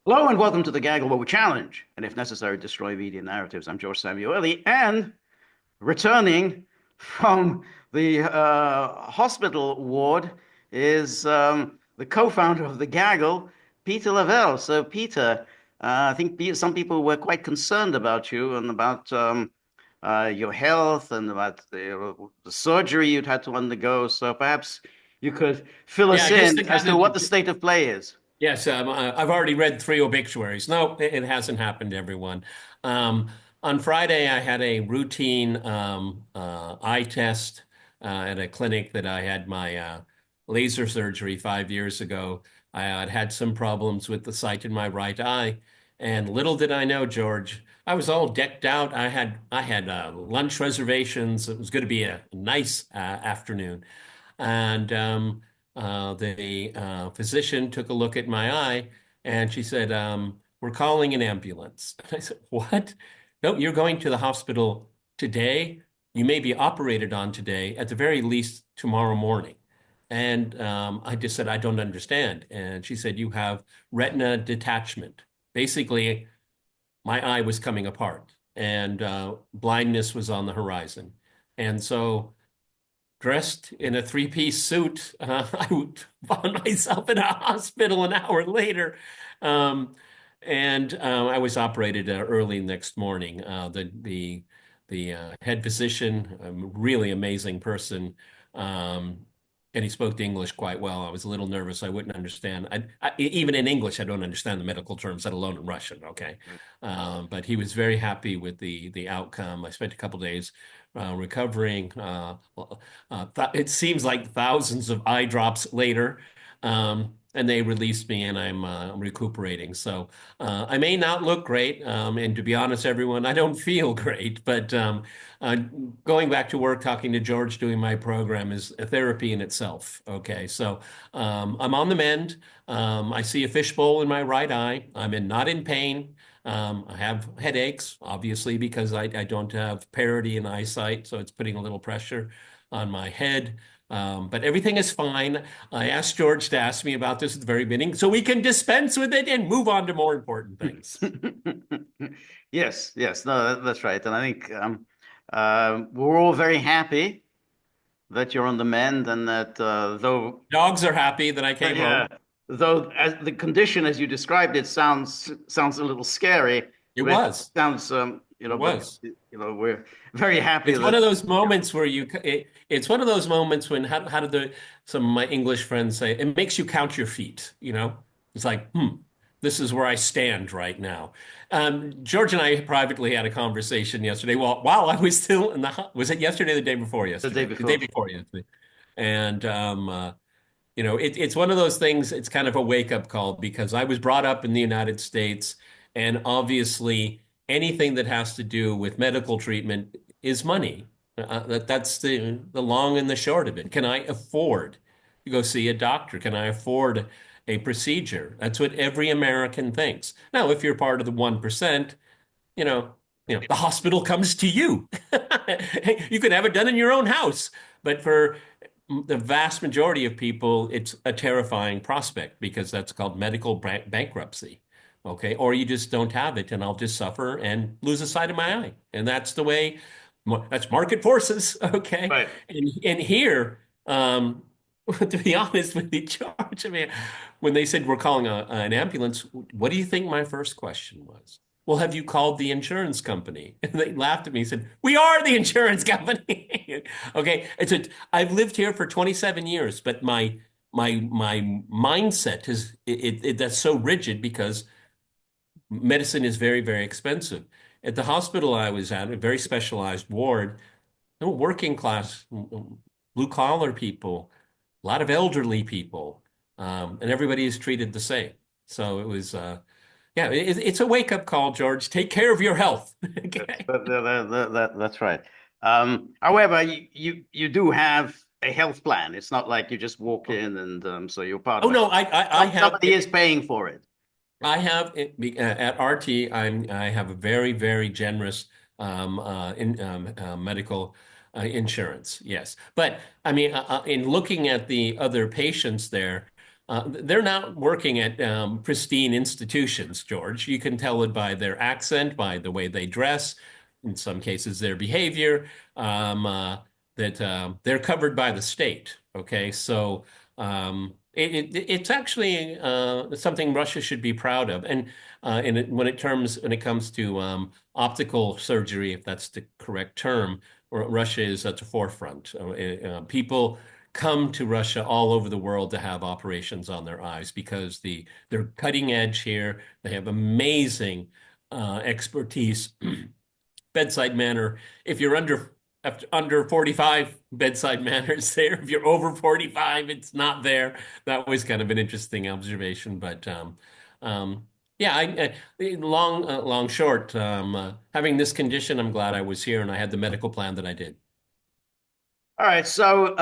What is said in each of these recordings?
Hello and welcome to the Gaggle What We Challenge, and if necessary, destroy media narratives. I'm George Samueli, and returning from the hospital ward is the co-founder of the Gaggle, Peter Lavelle. So, Peter, I think some people were quite concerned about you and about your health and about the surgery you'd had to undergo. So, perhaps you could fill Yeah, us just in to as kind to what the of, state of play is. yes, I've already read three obituaries. No, it hasn't happened to everyone. Um, on Friday, I had a routine eye test at a clinic that I had my laser surgery 5 years ago. I had had some problems with the sight in my right eye, and little did I know, George, I was all decked out. I had lunch reservations. It was going to be a nice afternoon. And the physician took a look at my eye and she said, "We're calling an ambulance." I said, "What? No, you're going to the hospital today. You may be operated on today, at the very least tomorrow morning." And I just said, "I don't understand." And she said, "You have retina detachment." Basically, my eye was coming apart and blindness was on the horizon. And so dressed in a three-piece suit. I found myself in a hospital an hour later. Um, and I was operated early next morning. The head physician, a really amazing person, um, and he spoke English quite well. I was a little nervous. I wouldn't understand. Even in English, I don't understand the medical terms, let alone in Russian. Okay, but he was very happy with the outcome. I spent a couple days recovering. It seems like thousands of eye drops later, and they released me, and I'm recuperating. So I may not look great, and to be honest, everyone, I don't feel great. But uh, going back to work, talking to George, doing my program is a therapy in itself. Okay, so I'm on the mend. I see a fishbowl in my right eye. not in pain. I have headaches, obviously, because I don't have parity in eyesight, so it's putting a little pressure on my head. But everything is fine. I asked George to ask me about this at the very beginning so we can dispense with it and move on to more important things. Yes, yes, no, that's right. And I think we're all very happy that you're on the mend and that Dogs are happy that I came yeah, home. though as the condition as you described it sounds a little scary, It but was. sounds It but was. we're very happy It's one that of those moments where it's one of those moments when how did some of my English friends say it makes you count your feet, you know? It's like, this is where I stand right now. George and I privately had a conversation yesterday. Well, while I was still was it yesterday or the day before the day yesterday? The day before. before yesterday. And it's one of those things, it's kind of a wake-up call because I was brought up in the United States, and obviously anything that has to do with medical treatment is money. That's the long and the short of it. Can I afford to go see a doctor? Can I afford a procedure? That's what every American thinks. Now, if you're part of the 1%, you know, the hospital comes to you. You can have it done in your own house. But for the vast majority of people, it's a terrifying prospect because that's called medical bankruptcy. Okay. Or you just don't have it and I'll just suffer and lose a side of my eye. And that's the way, that's market forces. Okay. Right. And here, to be honest with you, George, I mean, when they said we're calling an ambulance, what do you think my first question was? Well, have you called the insurance company? And they laughed at me and said, "We are the insurance company." Okay, I've lived here for 27 years, but my mindset is that's so rigid because medicine is very, very expensive. At the hospital I was at, a very specialized ward, no working class, blue collar people, a lot of elderly people, and everybody is treated the same. So it was, yeah, it's a wake up call, George. Take care of your health. Okay. That's right. However, you do have a health plan. It's not like you just walk in and so you're part Oh of a no, I have somebody is paying for it. at RT. I have a very, very generous medical insurance. Yes, but I mean, in looking at the other patients there. they're not working at pristine institutions, George. You can tell it by their accent, by the way they dress, in some cases their behavior, that they're covered by the state. Okay, so it's actually something Russia should be proud of. And when it comes to optical surgery, if that's the correct term, Russia is at the forefront. People come to Russia all over the world to have operations on their eyes because they're cutting edge here. They have amazing expertise, bedside manner. If you're under 45, bedside manner is there. If you're over 45, it's not there. That was kind of an interesting observation, but yeah, long short. Having this condition, I'm glad I was here and I had the medical plan that I did. All right, so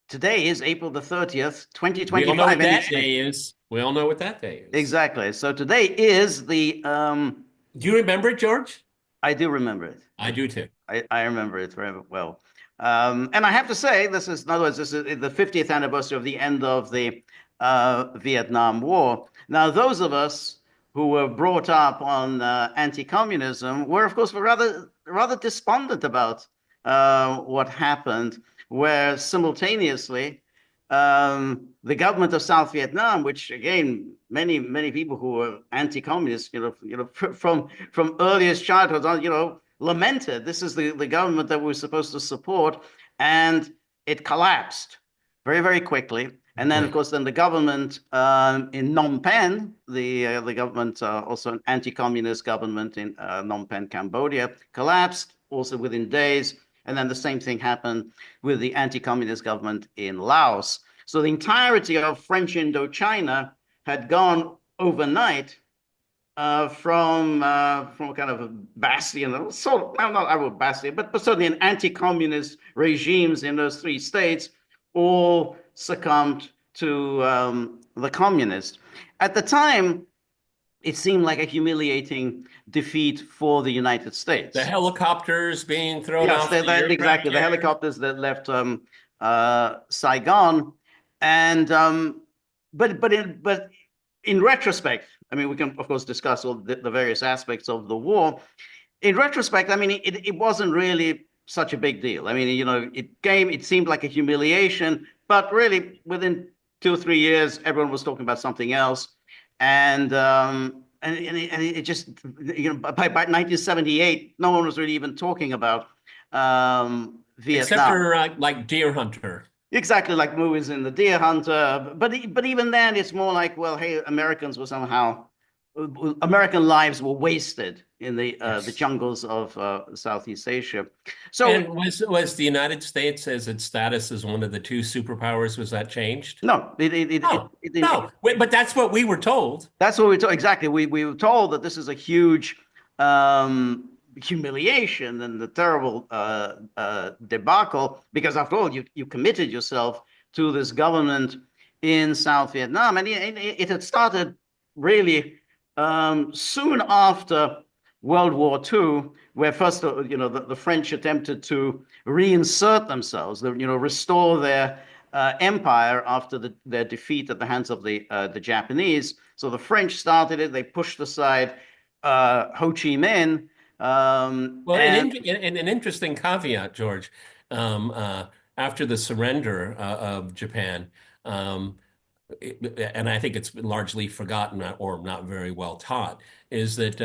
today is April the 30th, We all know 2025, what and that it's day is. We all know what that day is. exactly. So today is the Do you remember it, George? I do remember it. I do too. I remember it very well. And I have to say, this is, in other words, this is the 50th anniversary of the end of the Vietnam War. Now, those of us who were brought up on anti-communism were, of course, rather despondent about what happened, where simultaneously the government of South Vietnam, which again, many people who were anti-communist, from earliest childhood on, lamented this is the government that we're supposed to support, and it collapsed very quickly. And then, of Right. course, then the government in Phnom Penh, the government, also an anti-communist government in Phnom Penh, Cambodia, collapsed also within days. And then the same thing happened with the anti-communist government in Laos. So the entirety of French Indochina had gone overnight from a kind of a bastion, sort of, not I would bastion, but certainly an anti-communist regimes in those three states all succumbed to the communists. At the time, it seemed like a humiliating defeat for the United The States. helicopters being thrown Yes, off the aircraft exactly. The carrier. helicopters that left Saigon, and but in retrospect, I mean, we can of course discuss all the various aspects of the war. In retrospect, I mean, it wasn't really such a big deal. I mean, it seemed like a humiliation, but really within 2 or 3 years, everyone was talking about something else, and it just, by 1978, no one was really even talking about Except Vietnam. for like Deer Hunter. Exactly like movies in The Deer Hunter, but even then, it's more like, well, hey, American lives were wasted in the Yes. jungles of Southeast Asia. So And was the United States as its status as one of the two superpowers, was that changed? no, No, no. But that's what we were told. that's what we told. Exactly. We were told that this is a huge humiliation and a terrible debacle because, after all, you committed yourself to this government in South Vietnam, and it had started really soon after World War II, where first, the French attempted to reinsert themselves, restore their empire after their defeat at the hands of the Japanese. So the French started it. They pushed aside Ho Chi Minh, Well, and an interesting caveat, George, um, uh, after the surrender of Japan, um, and I think it's been largely forgotten or not very well taught, is that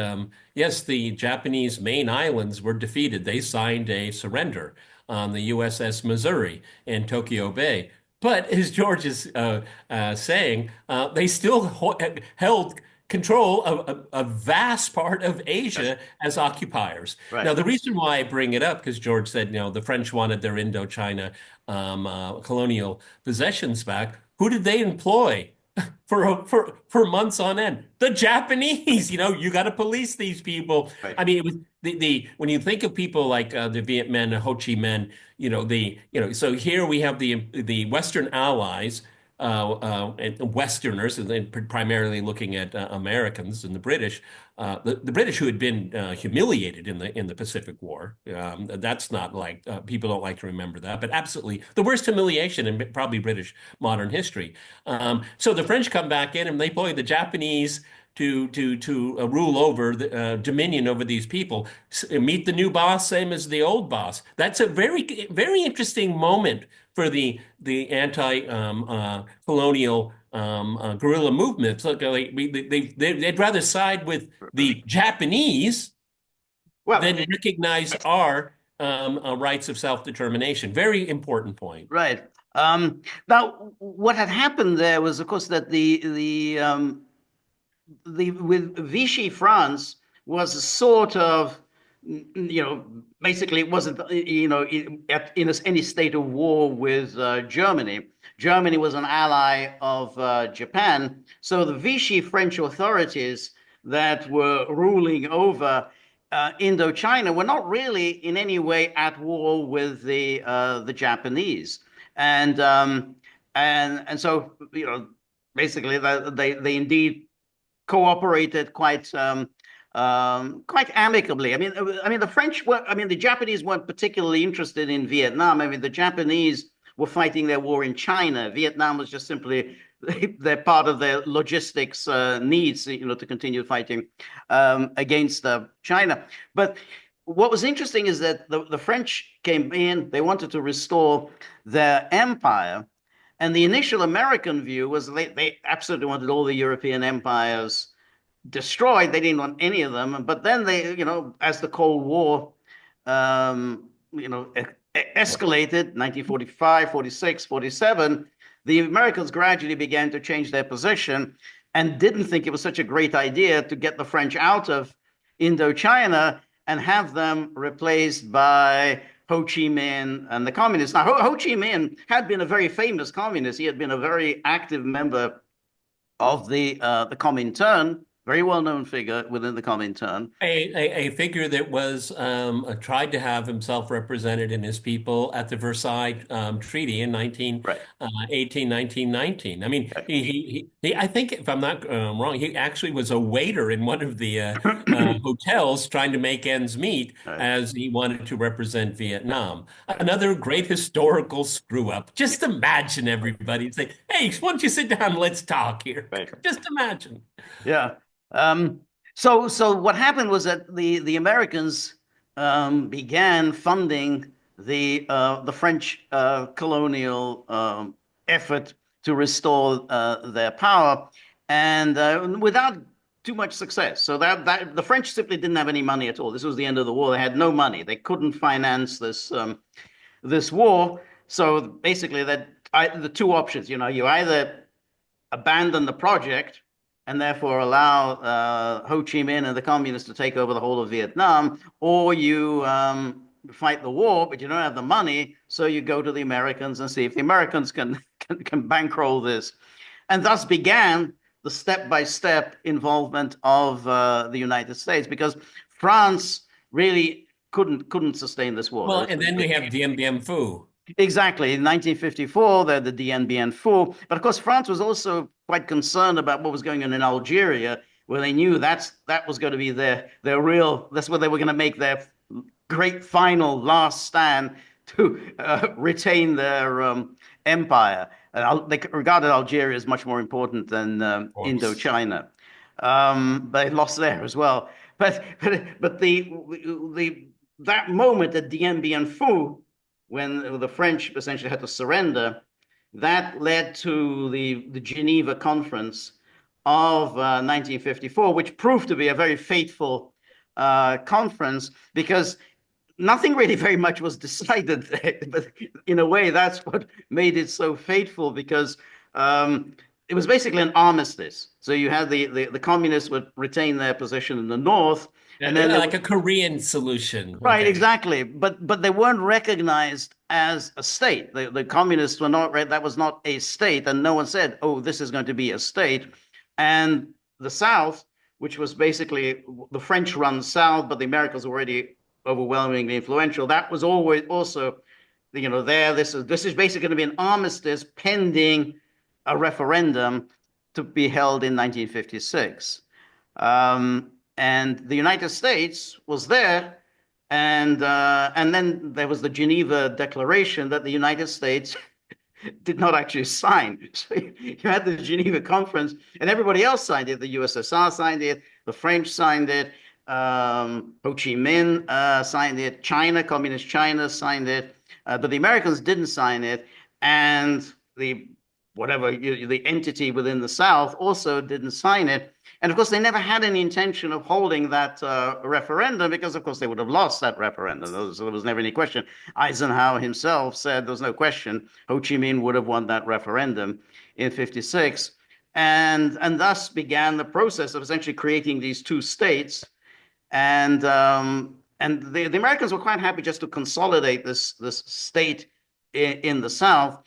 yes, the Japanese main islands were defeated. They signed a surrender on the USS Missouri in Tokyo Bay. But as George is saying, they still held control of a vast part of yes, Asia as occupiers. right. Now, the reason why I bring it up, because George said, the French wanted their Indochina colonial possessions back. Who did they employ for months on end? The Japanese. You got to police these people. Right. I mean, it was the when you think of people like the Viet Minh, Ho Chi Minh, so here we have the Western allies and Westerners, and then primarily looking at Americans and the British, the British who had been humiliated in the Pacific War. That's not like people don't like to remember that, but absolutely the worst humiliation in probably British modern history. So the French come back in and they employ the Japanese to rule over the dominion over these people. Meet the new boss, same as the old boss. That's a very interesting moment for the anti colonial guerrilla movements. Look, they'd rather side with the Japanese Well, than recognize our rights of self-determination. Very important point. right. Now, what had happened there was, of course, that the with Vichy France was a sort of, basically it wasn't, in any state of war with Germany. Germany was an ally of Japan. So the Vichy French authorities that were ruling over Indochina were not really in any way at war with the Japanese. And so, basically they indeed cooperated quite amicably. The French were, the Japanese weren't particularly interested in Vietnam. I mean, the Japanese were fighting their war in China. Vietnam was just simply they're part of their logistics needs, to continue fighting against China. But what was interesting is that the French came in, they wanted to restore their empire. And the initial American view was they absolutely wanted all the European empires destroyed. They didn't want any of them. But then they, as the Cold War, escalated, 1945, 46, 47, the Americans gradually began to change their position and didn't think it was such a great idea to get the French out of Indochina and have them replaced by Ho Chi Minh and the communists. Now, Ho Chi Minh had been a very famous communist. He had been a very active member of the Comintern, very well-known figure within the Comintern. A figure that was tried to have himself represented in his people at the Versailles Treaty in Right. 1919. I mean, Right. I think, if I'm not wrong, he actually was a waiter in one of the hotels trying to make ends meet Right. as he wanted to represent Vietnam. Another great historical screw up. Just imagine everybody say, hey, why don't you sit down and let's talk here? Right. Just imagine. Yeah. Um, so what happened was that the Americans began funding the French colonial effort to restore their power, and without too much success. So that the French simply didn't have any money at all. This was the end of the war. They had no money. They couldn't finance this war. So basically, the two options. You either abandon the project and therefore allow Ho Chi Minh and the communists to take over the whole of Vietnam, or you fight the war, but you don't have the money, so you go to the Americans and see if the Americans can bankroll this. And thus began the step-by-step involvement of the United States, because France really couldn't sustain this war. Well, and then we have Dien Bien Phu. Exactly. In 1954, they're the Dien Bien Phu. But of course, France was also quite concerned about what was going on in Algeria, where they knew that was going to be that's where they were going to make their great final last stand to retain their empire. They regarded Algeria as much more important than Indochina. But they lost there as well. But that moment at Dien Bien Phu, when the French essentially had to surrender, that led to the Geneva Conference of 1954, which proved to be a very fateful conference, because nothing really very much was decided there. But in a way, that's what made it so fateful, because it was basically an armistice. So you had the communists would retain their position in the north, and then Like a Korean solution. right, Okay. exactly. But they weren't recognized as a state. The communists were not, that was not a state, and no one said, "Oh, this is going to be a state." And the South, which was basically the French-run South, but the Americans were already overwhelmingly influential, that was always also, there. This is basically going to be an armistice pending a referendum to be held in 1956. And the United States was there, and then there was the Geneva Declaration that the United States did not actually sign. So you had the Geneva Conference, and everybody else signed it. The USSR signed it, the French signed it, Ho Chi Minh signed it, China, Communist China signed it, but the Americans didn't sign it, and the whatever the entity within the South also didn't sign it. And of course, they never had any intention of holding that referendum because, of course, they would have lost that referendum. There was never any question. Eisenhower himself said there was no question Ho Chi Minh would have won that referendum in 56. And thus began the process of essentially creating these two states. And the Americans were quite happy just to consolidate this state in the South.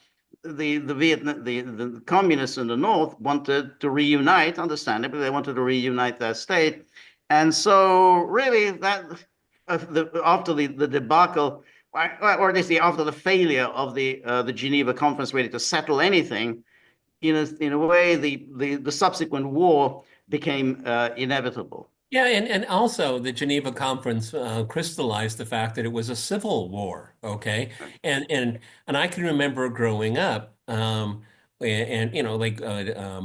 The communists in the North wanted to reunite, understandably, they wanted to reunite their state. And so really that after the debacle, or at least after the failure of the Geneva Conference really to settle anything, in a way, the subsequent war became inevitable. Yeah, and also the Geneva Conference crystallized the fact that it was a civil war. Okay, and I can remember growing up, and like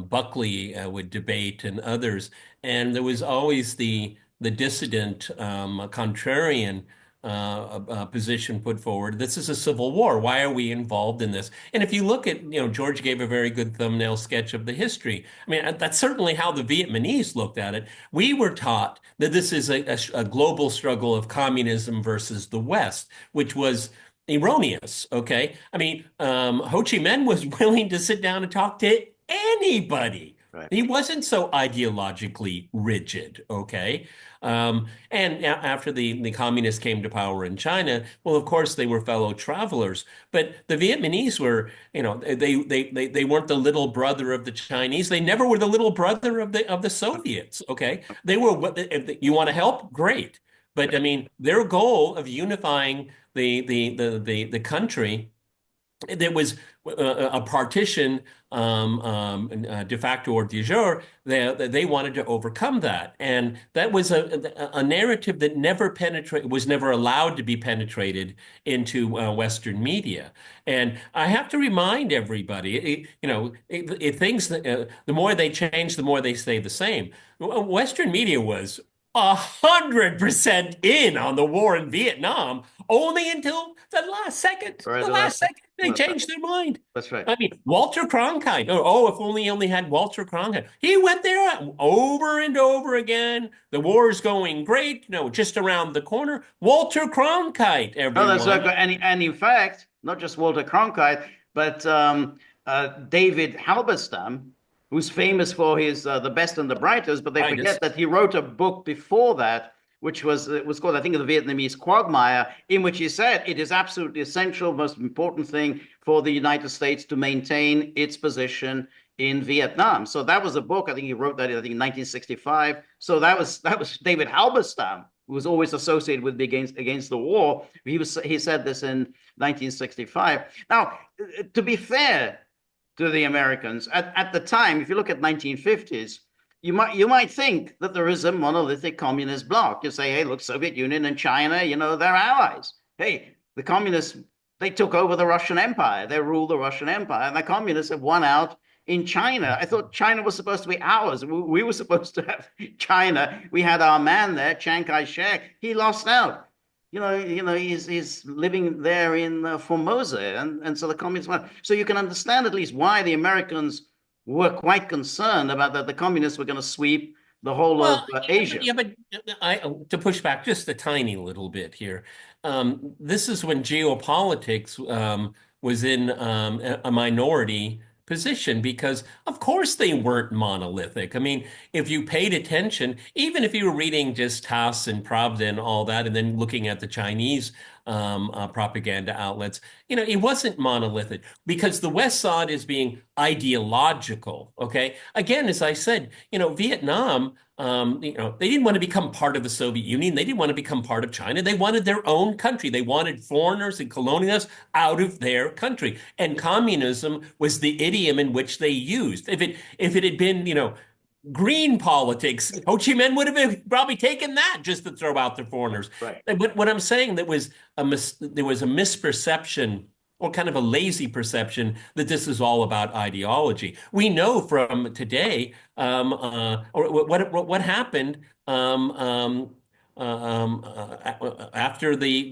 Buckley would debate and others, and there was always the dissident, contrarian position put forward. This is a civil war. Why are we involved in this? And if you look at, George gave a very good thumbnail sketch of the history. I mean, that's certainly how the Vietnamese looked at it. We were taught that this is a global struggle of communism versus the West, which was erroneous. Okay. I mean, Ho Chi Minh was willing to sit down and talk to anybody. Right. He wasn't so ideologically rigid, okay? And after the communists came to power in China, well, of course, they were fellow travelers. But the Vietnamese were, they weren't the little brother of the Chinese. They never were the little brother of the Soviets, okay? They were what if you want to help, great. But I mean, their goal of unifying the country, there was a partition, de facto or de jure. They wanted to overcome that, and that was a narrative that never penetrated, was never allowed to be penetrated into Western media. And I have to remind everybody, things that the more they change, the more they stay the same. Western media was 100% in on the war in Vietnam, only until the last second. Right, The last second, they that's right. changed their mind. That's right. I mean, Walter Cronkite. If only had Walter Cronkite. He went there over and over again. The war's going great. Just around the corner. Walter Cronkite, No, that's everyone. not good. And in fact, not just Walter Cronkite, but David Halberstam, who's famous for his The Best and the Brightest, but they Titus. forget that he wrote a book before that, which was called, I think, The Vietnamese Quagmire, in which he said it is absolutely essential, most important thing for the United States to maintain its position in Vietnam. So that was a book. I think he wrote that, I think, in 1965. So that was David Halberstam, who was always associated with against the war. He said this in 1965. Now, to be fair to the Americans at the time, if you look at 1950s, you might think that there is a monolithic communist bloc. You say, hey, look, Soviet Union and China, they're allies. Hey, the communists, they took over the Russian Empire. They ruled the Russian Empire, and the communists have won out in China. I thought China was supposed to be ours. We were supposed to have China. We had our man there, Chiang Kai-shek. He lost out. He's living there in Formosa, and so the communists won. So you can understand at least why the Americans were quite concerned about that the communists were going to sweep the whole of Well, Asia. but to push back just a tiny little bit here, this is when geopolitics was in a minority position because, of course, they weren't monolithic. I mean, if you paid attention, even if you were reading just Tass and Pravda and all that, and then looking at the Chinese propaganda outlets. It wasn't monolithic because the West saw it as being ideological. Okay. Again, as I said, Vietnam, they didn't want to become part of the Soviet Union. They didn't want to become part of China. They wanted their own country. They wanted foreigners and colonialists out of their country. And communism was the idiom in which they used. If it had been, green politics, Ho Chi Minh would have probably taken that just to throw out the foreigners. Right. But what I'm saying, there was a misperception or kind of a lazy perception that this is all about ideology. We know from today, or what happened after the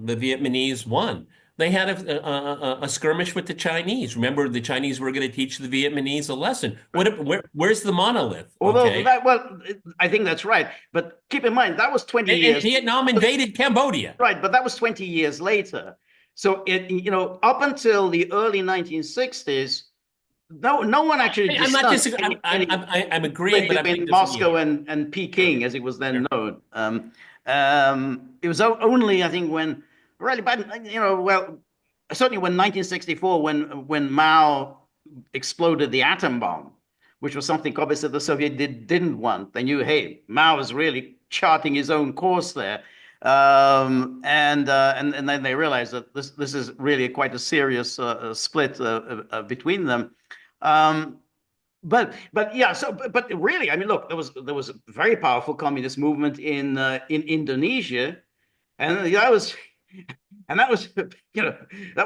Vietnamese won. They had a skirmish with the Chinese. Remember, the Chinese were going to teach the Vietnamese a lesson. Where's the monolith? Although Okay, I think that's right. But keep in mind, that was 20 and years, Vietnam invaded Cambodia. right? But that was 20 years later. So up until the early 1960s, no one actually I'm not discussed disagreeing. I'm agreeing, conflict but I'm between disagreeing. Moscow and Peking, as it was then Sure. known. It was only, I think, when really, but well, certainly when 1964, when Mao exploded the atom bomb, which was something obviously the Soviet didn't want. They knew, hey, Mao was really charting his own course there. And then they realized that this is really quite a serious split between them. Um, but yeah, but really, I mean, look, there was a very powerful communist movement in Indonesia, and that was that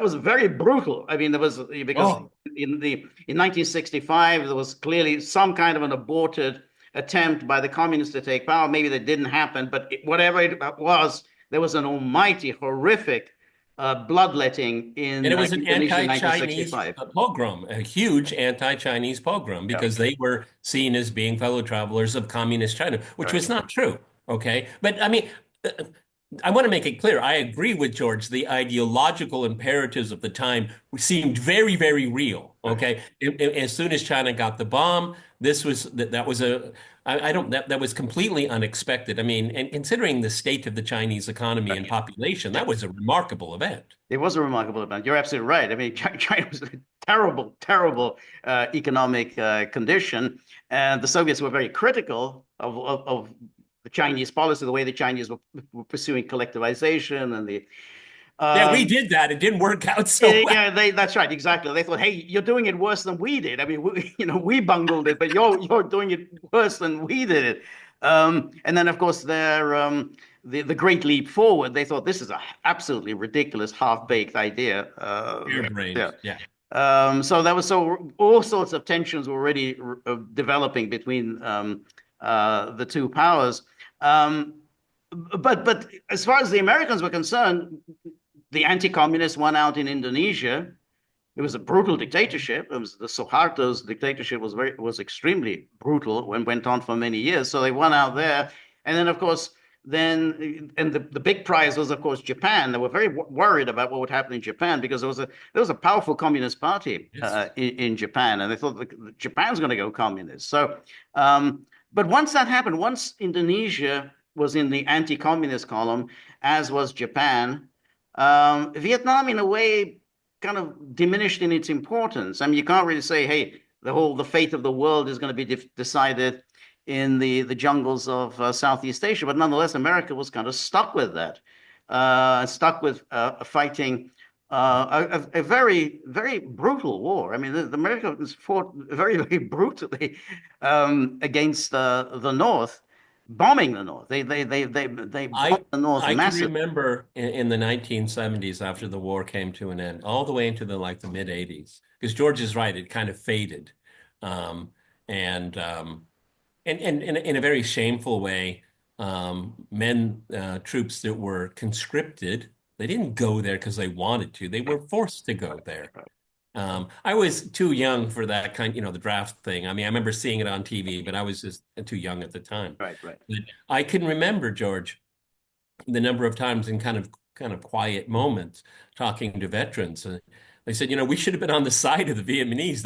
was very brutal. I mean, there was because Oh, in 1965 there was clearly some kind of an aborted attempt by the communists to take power. Maybe that didn't happen, but whatever it was, there was an almighty horrific bloodletting and in it was an Indonesia in anti-Chinese 1965. pogrom, a huge anti-Chinese pogrom, Yeah, because they were seen as being fellow travelers of communist China, which right. was not true. Okay, but I mean, I want to make it clear. I agree with George. The ideological imperatives of the time seemed very, very real. Right. Okay, as soon as China got the bomb, that was a I don't that was completely unexpected. I mean, and considering the state of the Chinese economy and Right. population, Yeah. that was a remarkable event. It was a remarkable event. You're absolutely right. I mean, China was in a terrible, terrible economic condition, and the Soviets were very critical of the Chinese policy, the way the Chinese were pursuing collectivization and the Yeah, we um, did that. It didn't work out so yeah, well. yeah, that's right, exactly. They thought, hey, you're doing it worse than we did. I mean, we bungled it, but you're doing it worse than we did it. And then, of course, the Great Leap Forward. They thought this is a absolutely ridiculous, half-baked idea. Yeah. Harebrained. Yeah. So that was all sorts of tensions were already developing between the two powers. Um, but as far as the Americans were concerned, the anti-communists won out in Indonesia. It was a brutal dictatorship. It was the Suharto's dictatorship was extremely brutal and went on for many years. So they won out there, and then of course the big prize was of course Japan. They were very worried about what would happen in Japan because there was a powerful communist party Yes. in Japan, and they thought that Japan's going to go communist. So, but once that happened, once Indonesia was in the anti-communist column, as was Japan. Vietnam, in a way, kind of diminished in its importance. I mean, you can't really say, hey, the fate of the world is going to be decided in the jungles of Southeast Asia, but nonetheless, America was kind of stuck with that, stuck with fighting a very, very brutal war. I mean, the Americans fought very, very brutally against the North, bombing the North. They bombed I the North I can massively. remember in the 1970s after the war came to an end, all the way into the mid 80s, because George is right, it kind of faded. Um, and and in a very shameful way, troops that were conscripted, they didn't go there because they wanted to. They were forced to go there. I was too young for that the draft thing. I mean, I remember seeing it on TV, but I was just too young at the time. Right, right. But I can remember, George, the number of times in kind of quiet moments talking to veterans. They said, we should have been on the side of the Vietnamese.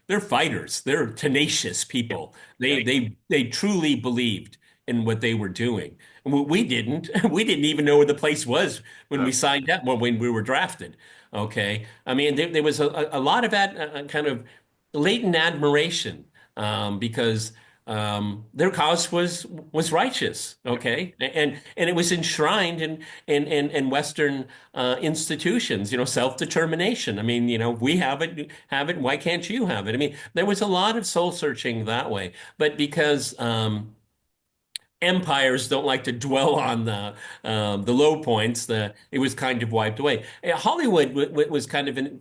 They're fighters. They're tenacious Yeah, people. yeah, They truly believed in what they were doing. And we didn't. We didn't even know where the place was when we So, signed up, when we were drafted. Okay. I mean, there was a lot of that kind of latent admiration because their cause was righteous. yeah. Okay. And it was enshrined in Western institutions, self-determination. I mean, we have it. Why can't you have it? I mean, there was a lot of soul searching that way, but because empires don't like to dwell on the low points. It was kind of wiped away. Hollywood was kind of in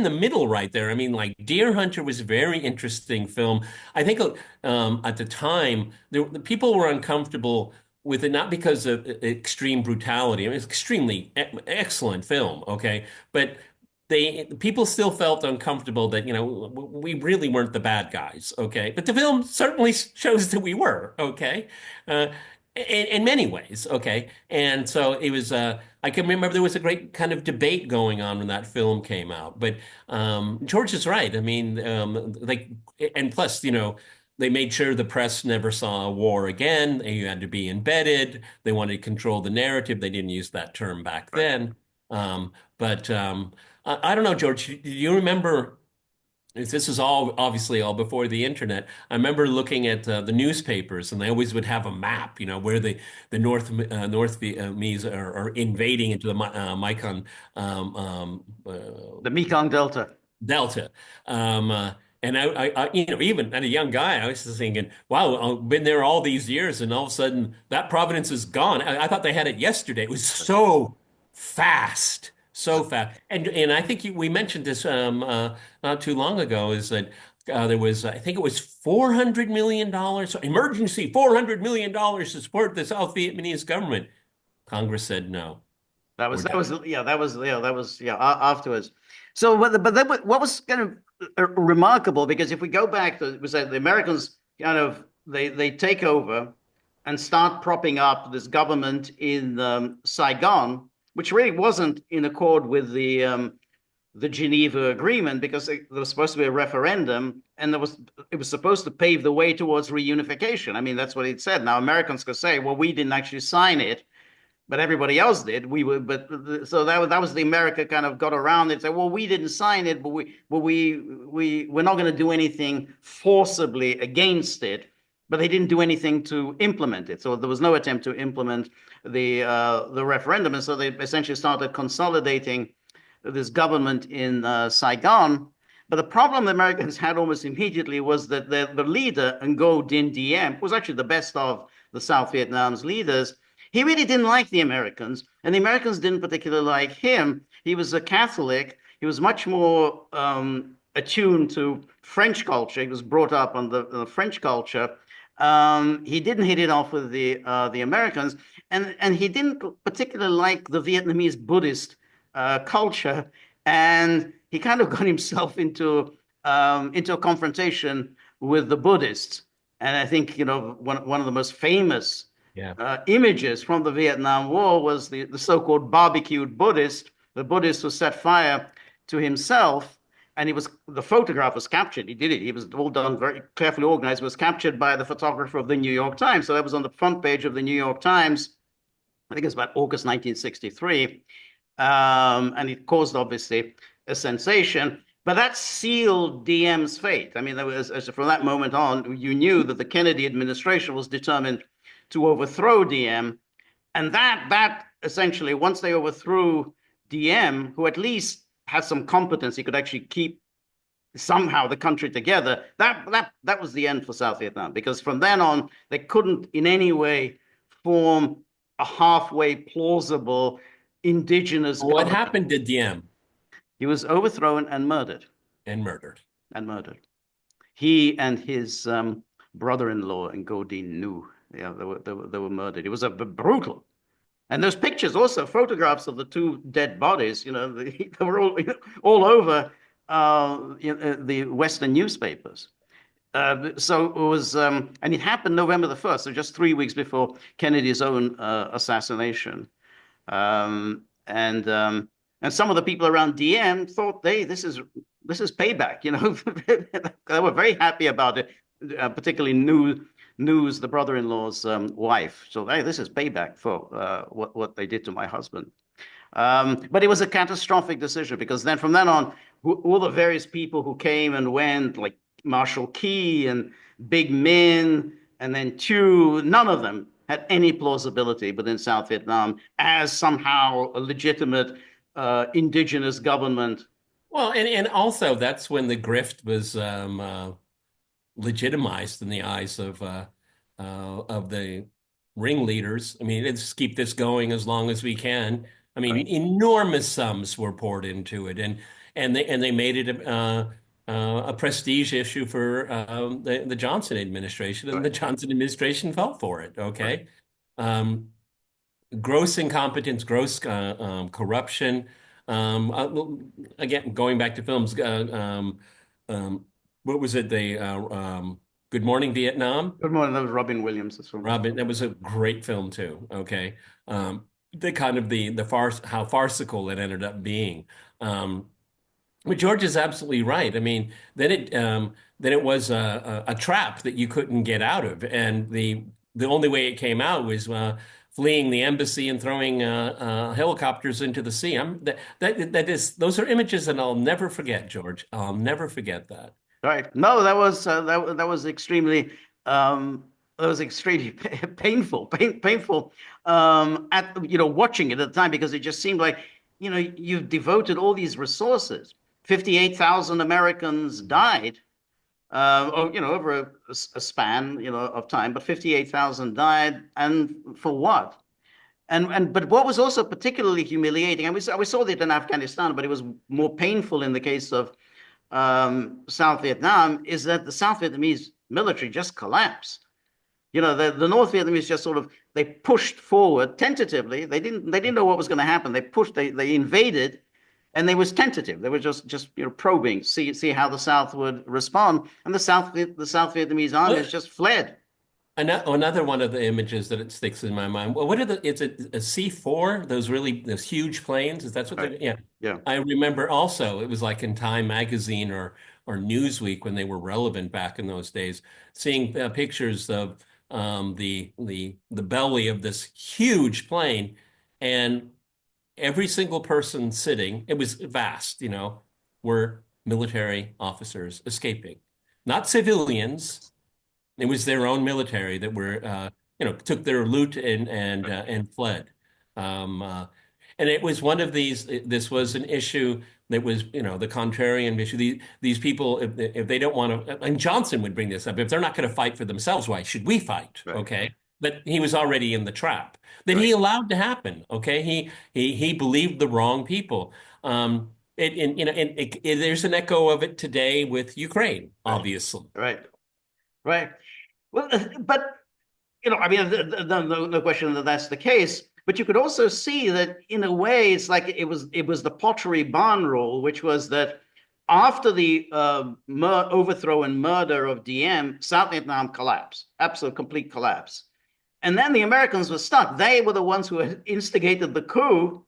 the middle right there. I mean, like Deer Hunter was a very interesting film. I think at the time the people were uncomfortable with it, not because of extreme brutality. I mean, it's extremely excellent film, okay, but people still felt uncomfortable that we really weren't the bad guys, okay, but the film certainly shows that we were, okay, uh, in many ways, okay, and so it was. I can remember there was a great kind of debate going on when that film came out, but George is right. I mean, like, and plus, they made sure the press never saw a war again. You had to be embedded. They wanted to control the narrative. They didn't use that term back Right. then. But I don't know, George. Do you remember? This is all obviously all before the internet. I remember looking at the newspapers, and they always would have a map, where the North Vietnamese are invading into the Mekong The Mekong Delta. Delta. And even as a young guy, I was just thinking, wow, I've been there all these years, and all of a sudden that providence is gone. I thought they had it yesterday. It was so fast, so So, fast. And I think we mentioned this not too long ago, is that there was, I think it was $400 million, emergency $400 million to support the South Vietnamese government. Congress said no, That we're was done. afterwards. So, but then what was kind of remarkable, because if we go back to, it was the Americans kind of they take over and start propping up this government in Saigon, which really wasn't in accord with the Geneva Agreement, because there was supposed to be a referendum, and it was supposed to pave the way towards reunification. I mean, that's what it said. Now Americans could say, well, we didn't actually sign it, but everybody else did. We were, but so that was the America kind of got around it. Said, well, we didn't sign it, but we're not going to do anything forcibly against it. But they didn't do anything to implement it. So there was no attempt to implement the referendum, and so they essentially started consolidating this government in Saigon. But the problem the Americans had almost immediately was that the leader, Ngo Dinh Diem, was actually the best of the South Vietnam's leaders. He really didn't like the Americans, and the Americans didn't particularly like him. He was a Catholic. He was much more attuned to French culture. He was brought up on the French culture. He didn't hit it off with the Americans, and he didn't particularly like the Vietnamese Buddhist culture, and he kind of got himself into a confrontation with the Buddhists. And I think one of the most famous Yeah. images from the Vietnam War was the so-called barbecued Buddhist, the Buddhist who set fire to himself, and the photograph was captured. He did it. He was all done very carefully organized. It was captured by the photographer of the New York Times. So that was on the front page of the New York Times. I think it was about August 1963. And it caused, obviously, a sensation. But that sealed Diem's fate. I mean, from that moment on, you knew that the Kennedy administration was determined to overthrow Diem. And that essentially, once they overthrew Diem, who at least had some competence, he could actually keep somehow the country together. That was the end for South Vietnam, because from then on, they couldn't in any way form a halfway plausible indigenous What government. happened to Diem He was overthrown and murdered. and murdered? And murdered. He and his brother-in-law and Godin knew. Yeah, they were murdered. It was a brutal. And those pictures, also photographs of the two dead bodies, they were all over the Western newspapers. So it was, and it happened November the 1st, so just 3 weeks before Kennedy's own assassination. And some of the people around Diem thought, hey, this is payback. They were very happy about it, particularly news the brother-in-law's wife. So hey, this is payback for what they did to my husband. But it was a catastrophic decision because then from then on, all the various people who came and went, like Marshall Key and Big Min, and then Thieu, none of them had any plausibility within South Vietnam as somehow a legitimate indigenous government. Well, and also that's when the grift was legitimized in the eyes of the ringleaders. I mean, let's keep this going as long as we can. I mean, Right, enormous sums were poured into it, and they made it a prestige issue for the Johnson administration, and right, the Johnson administration fell for it. right. Okay. Um, Gross incompetence, gross corruption. Again, going back to films, what was it? Good Morning Vietnam. Good morning, that was Robin Williams. That's from. Robin, that was a great film too. Okay, the kind of the farce, how farcical it ended up being. Um, but George is absolutely right. I mean, then it was a trap that you couldn't get out of, and the only way it came out was fleeing the embassy and throwing helicopters into the sea. That is those are images that I'll never forget, George. I'll never forget that. Right. No, that was extremely that was extremely painful at watching it at the time because it just seemed like you've devoted all these resources. 58,000 Americans died over a span of time, but 58,000 died, and for what? But what was also particularly humiliating, and we saw that in Afghanistan, but it was more painful in the case of South Vietnam, is that the South Vietnamese military just collapsed. The North Vietnamese just sort of they pushed forward tentatively. They didn't know what was going to happen. They invaded, and they was tentative. They were just probing, see how the South would respond, and the South Vietnamese armies What? just fled. Another one of the images that it sticks in my mind. Well, what are it's a C4, those huge planes? Is that's what Right. they're, yeah. Yeah. I remember also it was like in Time magazine or Newsweek when they were relevant back in those days, seeing pictures of the belly of this huge plane and every single person sitting, it was vast, were military officers escaping. Not civilians, it was their own military that were, took their loot and fled. Um, uh, and it was one of these. This was an issue that was, the contrarian issue. These people, if they don't want to, and Johnson would bring this up. If they're not going to fight for themselves, why should we fight? Right. Okay, but he was already in the trap that he Right. allowed to happen. Okay, he believed the wrong people. There's an echo of it today with Ukraine, Right. obviously. Right. Right. Well, but I mean, no question that that's the case. But you could also see that in a way, it's like it was the Pottery Barn rule, which was that after the overthrow and murder of Diem, South Vietnam collapsed, absolute complete collapse. And then the Americans were stuck. They were the ones who had instigated the coup.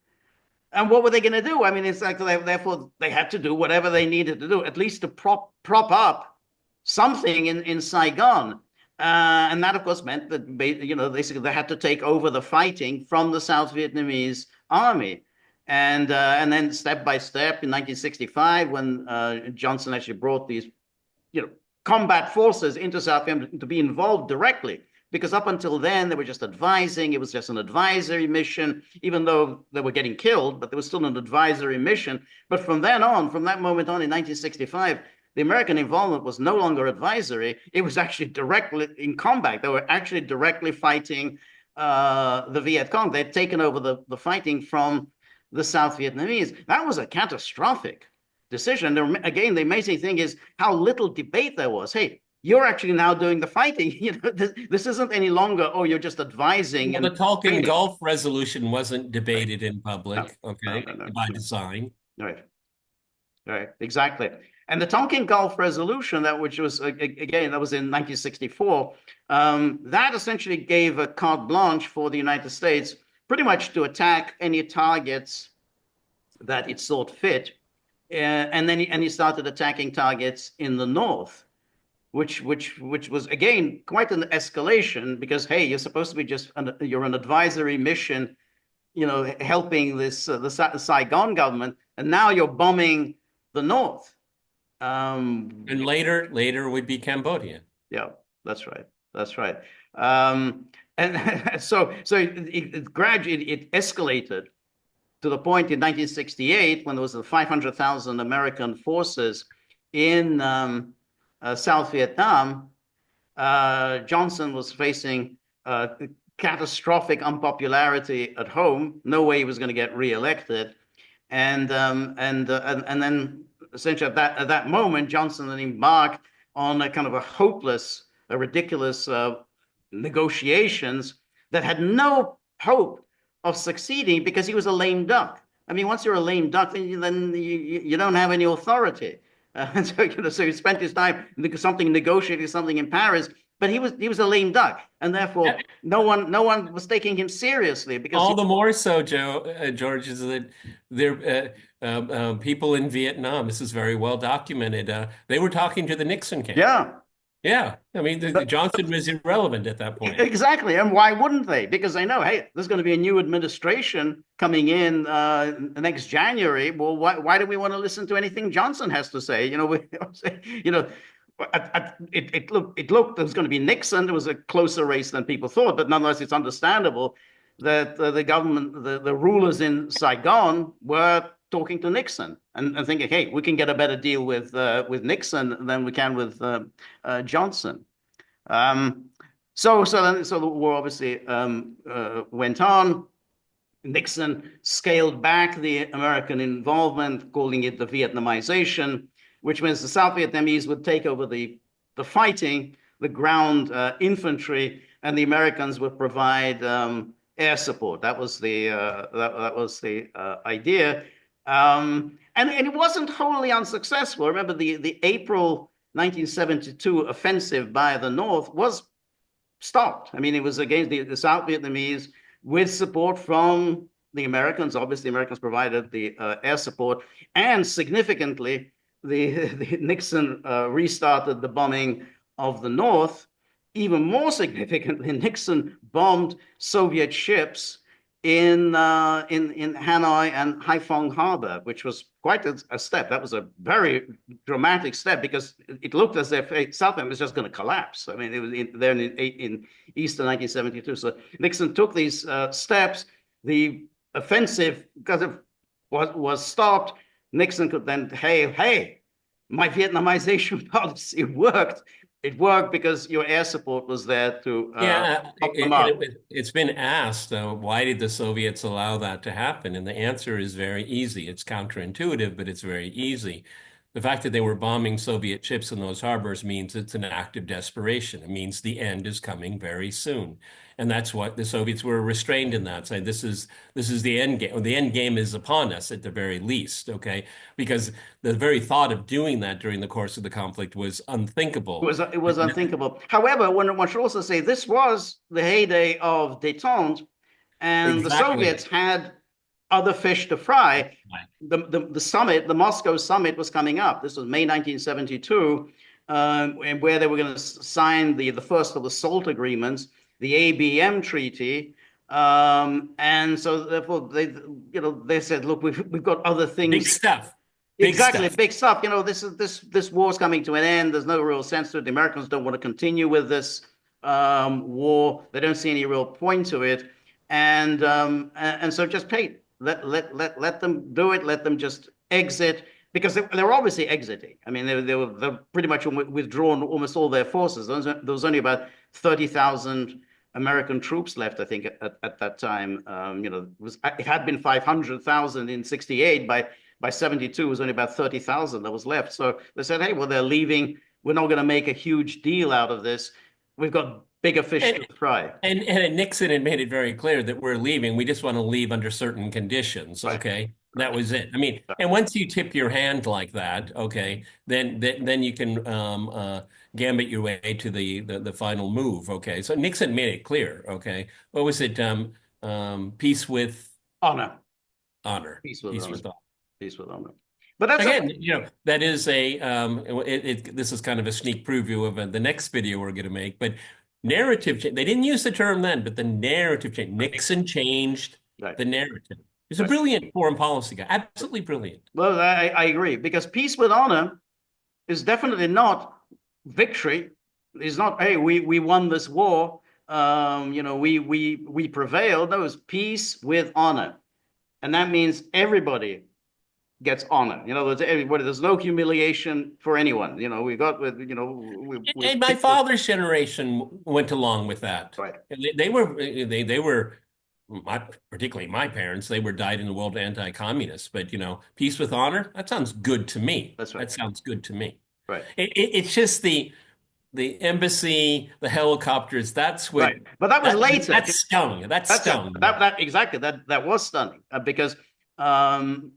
And what were they going to do? I mean, it's like therefore they had to do whatever they needed to do, at least to prop up something in Saigon. And that, of course, meant that basically they had to take over the fighting from the South Vietnamese army. And then step by step in 1965, when Johnson actually brought these combat forces into South Vietnam to be involved directly. Because up until then, they were just advising. It was just an advisory mission, even though they were getting killed, but there was still an advisory mission. But from then on, from that moment on in 1965, the American involvement was no longer advisory. It was actually directly in combat. They were actually directly fighting the Viet Cong. They'd taken over the fighting from the South Vietnamese. That was a catastrophic decision. Again, the amazing thing is how little debate there was. Hey, you're actually now doing the fighting. This isn't any longer, oh, you're just advising Well, and the Tonkin training. Gulf resolution wasn't Right. debated in No, public, no, okay, no, no, by no. design. Right. Right. Exactly. And the Tonkin Gulf resolution, which was again, that was in 1964, that essentially gave a carte blanche for the United States pretty much to attack any targets that it thought fit. And then he started attacking targets in the north. which was again quite an escalation because hey, you're supposed to be just you're an advisory mission, helping the Saigon government, and now you're bombing the North. And later would be Cambodia. Yeah, that's right. That's right. And so it gradually it escalated to the point in 1968 when there was the 500,000 American forces in South Vietnam. Johnson was facing catastrophic unpopularity at home. No way he was going to get reelected, and then essentially at that moment, Johnson then embarked on a kind of a hopeless, a ridiculous negotiations that had no hope of succeeding because he was a lame duck. I mean, once you're a lame duck, then you don't have any authority. And so he spent his time negotiating something in Paris, but he was a lame duck, and therefore no one was taking him seriously because All the more so, George, is that there people in Vietnam. This is very well documented. They were talking to the Nixon camp. yeah. Yeah, I mean, Johnson was irrelevant at that point. Exactly. And why wouldn't they? Because they know, hey, there's going to be a new administration coming in next January. Well, why do we want to listen to anything Johnson has to say? You know, it looked there was going to be Nixon. It was a closer race than people thought, but nonetheless, it's understandable that the government, the rulers in Saigon were talking to Nixon and thinking, hey, we can get a better deal with Nixon than we can with Johnson. So the war obviously went on. Nixon scaled back the American involvement, calling it the Vietnamization, which means the South Vietnamese would take over the fighting, the ground infantry, and the Americans would provide air support. That was the idea. And it wasn't wholly unsuccessful. Remember, the April 1972 offensive by the North was stopped. I mean, it was against the South Vietnamese with support from the Americans. Obviously, the Americans provided the air support, and significantly, the Nixon restarted the bombing of the North. Even more significantly, Nixon bombed Soviet ships in Hanoi and Haiphong Harbor, which was quite a step. That was a very dramatic step because it looked as if South Vietnam was just going to collapse. I mean, it was there in Easter 1972. So Nixon took these steps. The offensive, because it was stopped, Nixon could then, hey, my Vietnamization policy worked. It worked because your air support was there to pop them up. It's been asked, why did the Soviets allow that to happen? And the answer is very easy. It's counterintuitive, but it's very easy. The fact that they were bombing Soviet ships in those harbors means it's an act of desperation. It means the end is coming very soon. And that's what the Soviets were restrained in that, saying this is the end game. The end game is upon us at the very least, okay? Because the very thought of doing that during the course of the conflict was unthinkable. It was unthinkable. However, one should also say this was the heyday of détente, and the Soviets had other fish to fry. The summit, the Moscow summit, was coming up. This was May 1972, and where they were going to sign the first of the SALT agreements, the ABM treaty. And so therefore they said, look, we've got other things. Big stuff. Exactly, big stuff. This war's coming to an end. There's no real sense to it. The Americans don't want to continue with this war. They don't see any real point to it, and so just let them do it. Let them just exit because they're obviously exiting. I mean, they're pretty much withdrawn almost all their forces. There was only about 30,000 American troops left, I think, at that time. It had been 500,000 in '68. By 72, it was only about 30,000 that was left. So they said, hey, well, they're leaving. We're not going to make a huge deal out of this. We've got bigger fish to fry. And Nixon had made it very clear that we're leaving. We just want to leave under certain conditions. Okay. That was it. I mean, and once you tip your hand like that, okay, then you can gambit your way to the final move. Okay. So Nixon made it clear. Okay. What was it? Peace with honor. Honor. Peace with honor. Peace with honor. But that's a, Again, that is this is kind of a sneak preview of the next video we're going to make, but narrative change. They didn't use the term then, but the narrative change. right, Nixon changed right, the narrative. He's a right. brilliant foreign policy guy, absolutely brilliant. Well, I agree because peace with honor is definitely not victory. It's not, hey, we won this war. We prevailed. No, it's peace with honor, and that means everybody gets honor. You know, there's everybody. There's no humiliation for anyone. You know, we got with. You know, we And my father's generation went along with that. right. And they were particularly my parents. They were dyed in the world anti-communist. But peace with honor. That sounds good to me. That's right. That sounds good to me. Right. It's just the embassy, the helicopters. That's what Right. But that was later. that stung. That That's it. stung. That exactly. That was stunning because um,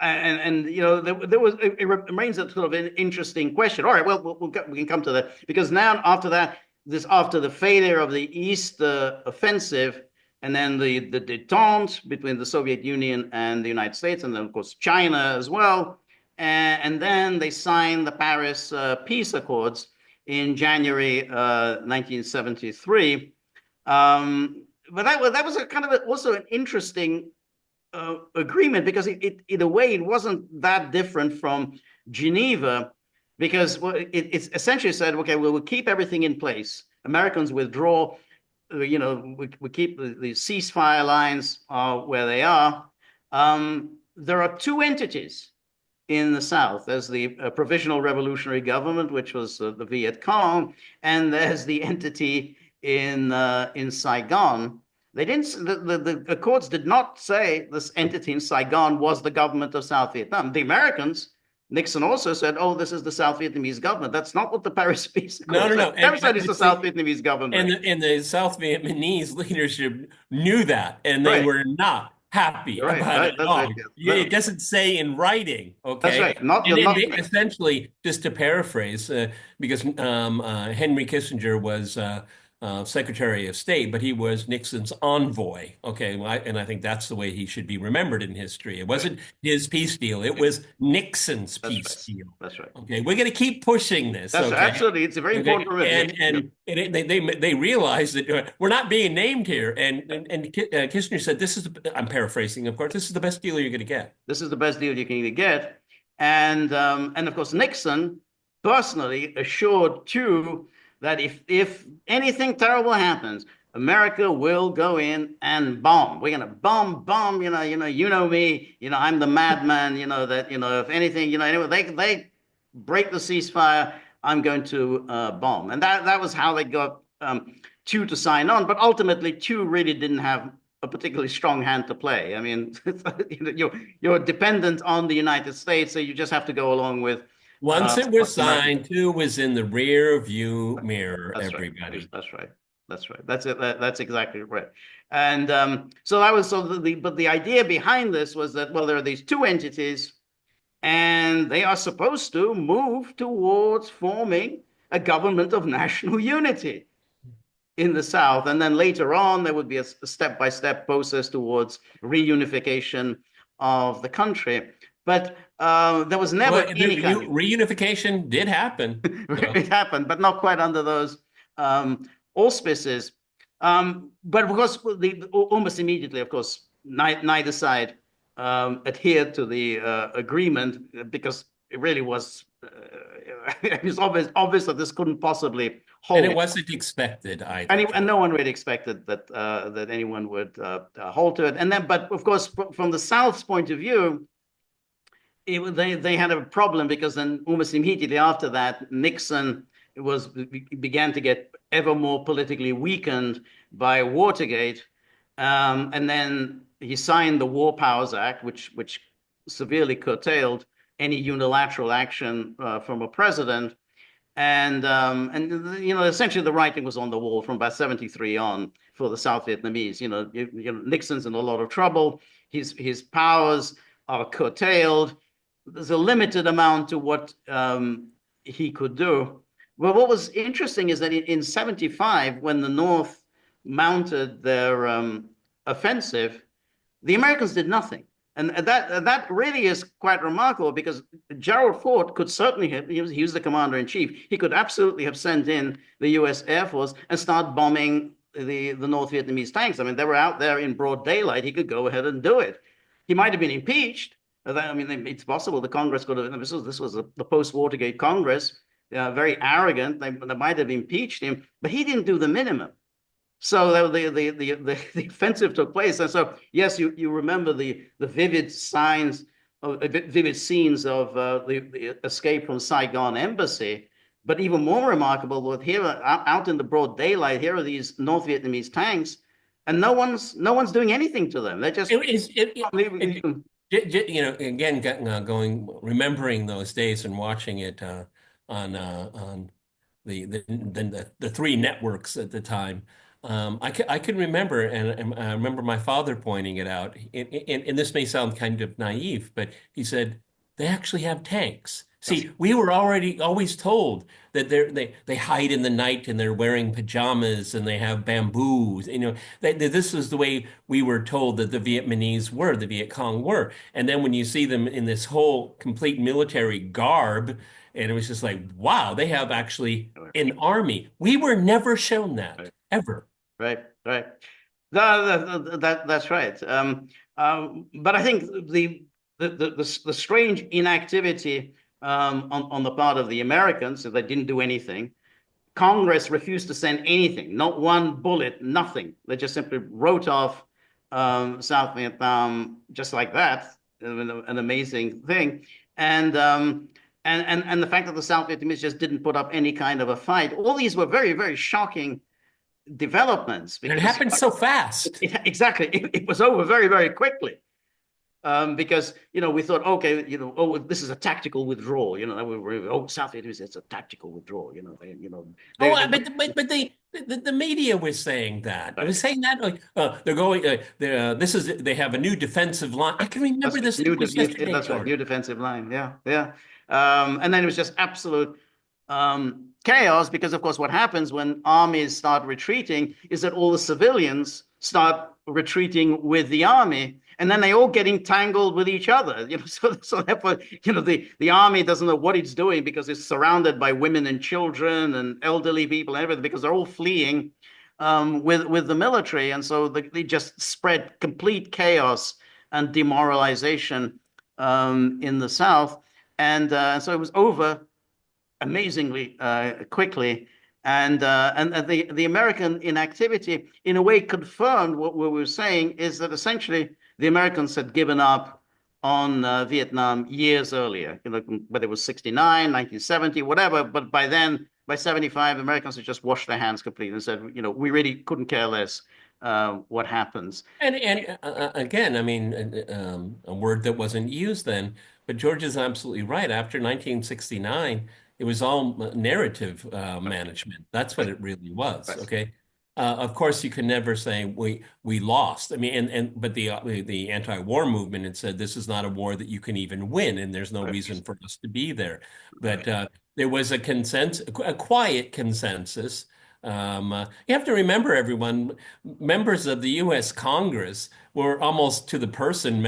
there was it remains a sort of an interesting question. All right, well we can come to that because now after that, after the failure of the East offensive, and then the détente between the Soviet Union and the United States, and then of course China as well, and then they signed the Paris Peace Accords in January 1973. But that was a kind of also an interesting agreement because in a way it wasn't that different from Geneva because it essentially said, okay, we'll keep everything in place. Americans withdraw, we keep the ceasefire lines where they are. There are two entities in the South. There's the Provisional Revolutionary Government, which was the Viet Cong, and there's the entity in Saigon. They didn't. The Accords did not say this entity in Saigon was the government of South Vietnam. The Americans, Nixon also said, "Oh, this is the South Vietnamese government." That's not what the Paris Peace No, Accord no, said. no. Never said it's the South Vietnamese government. And the South Vietnamese leadership knew that, and they Right. were not happy You're right. about it Right. at That's right. all. Yes. It doesn't say in writing, That's okay? right. Not And you're not. essentially, just to paraphrase, because Henry Kissinger was Secretary of State, but he was Nixon's envoy. Okay, and I think that's the way he should be remembered in history. It Right. wasn't his peace deal; it Yeah. was Nixon's That's peace right. deal. That's right. Okay, we're going to keep pushing this. That's right. Okay. Absolutely. It's a very important Okay, to remember. they realized that we're not being named here, and Kissinger said, "This is I'm paraphrasing, of course. This is the best deal you're going to get." This is the best deal you can get, and of course Nixon personally assured too that if anything terrible happens, America will go in and bomb. We're gonna bomb. Me. I'm the madman. That if anything, anyway, they break the ceasefire. I'm going to bomb, and that was how they got Two to sign on. But ultimately, Two really didn't have a particularly strong hand to play. I mean, you're dependent on the United States, so you just have to go along with Once it what was the Americans. signed, two was in the rear view mirror, That's right. everybody. That's right. That's right. That's it. That's exactly right. And so that was but the idea behind this was that well, there are these two entities, and they are supposed to move towards forming a government of national unity in the South. And then later on, there would be a step-by-step process towards reunification of the country. But there was never Well, any kind of reunification did happen. So. it happened, but not quite under those auspices. But of course, almost immediately, of course, neither side adhered to the agreement because it really was it was obvious that this couldn't possibly And hold. it wasn't expected either. And no one really expected that anyone would hold to it. And then, but of course, from the South's point of view, they had a problem because then almost immediately after that, Nixon began to get ever more politically weakened by Watergate, and then he signed the War Powers Act, which severely curtailed any unilateral action from a president. And essentially the writing was on the wall from about 73 on for the South Vietnamese. Nixon's in a lot of trouble. His powers are curtailed. There's a limited amount to what he could do. Well, what was interesting is that in 75, when the North mounted their offensive, the Americans did nothing. And that really is quite remarkable because Gerald Ford could certainly have, he was the commander in chief. He could absolutely have sent in the U.S. Air Force and start bombing the North Vietnamese tanks. I mean, they were out there in broad daylight. He could go ahead and do it. He might have been impeached. I mean, it's possible the Congress could have. This was the post-Watergate Congress, very arrogant. They might have impeached him, but he didn't do the minimum. So the offensive took place, and so yes, you remember the vivid signs, vivid scenes of the escape from Saigon embassy. But even more remarkable, was here out in the broad daylight, here are these North Vietnamese tanks, and no one's doing anything to them. They're just It is leaving. again, remembering those days and watching it on the three networks at the time. I can remember, and I remember my father pointing it out. And this may sound kind of naive, but he said they actually have tanks. See, we were already always told that they hide in the night and they're wearing pajamas and they have bamboos. That this is the way we were told that the Vietnamese were, the Viet Cong were. And then when you see them in this whole complete military garb, and it was just like, wow, they have actually an army. We were never shown that, ever. Right, right. That's right. But I think the strange inactivity on the part of the Americans, so they didn't do anything. Congress refused to send anything, not one bullet, nothing. They just simply wrote off South Vietnam just like that. An amazing thing. And the fact that the South Vietnamese just didn't put up any kind of a fight. All these were very, very shocking developments And it because happened so fast. exactly it was over very, very quickly. Because we thought, okay, oh, this is a tactical withdrawal. South Vietnamese, it's a tactical withdrawal. Oh, They, but the media was saying that. It right. was saying that like they're going. They have a new defensive line. I can remember That's this new. like it was yesterday, That's right. George. New defensive line. Yeah, yeah. And then it was just absolute chaos because, of course, what happens when armies start retreating is that all the civilians start retreating with the army, and then they all get entangled with each other. So therefore, the army doesn't know what it's doing because it's surrounded by women and children and elderly people and everything because they're all fleeing with the military, and so they just spread complete chaos and demoralization in the South, and so it was over amazingly quickly. And the American inactivity, in a way, confirmed what we were saying is that essentially the Americans had given up on Vietnam years earlier, whether it was 69, 1970, whatever. But by then, by 75, the Americans had just washed their hands completely and said, we really couldn't care less what happens. And again, I mean, a word that wasn't used then, but George is absolutely right. After 1969, it was all narrative management. That's what it really was. Right. Okay. Of course, you can never say we lost. I mean, but the anti-war movement had said this is not a war that you can even win, and there's no reason for us to be there. But there was a consensus, a quiet consensus. You have to remember, everyone, members of the U.S. Congress were almost to the person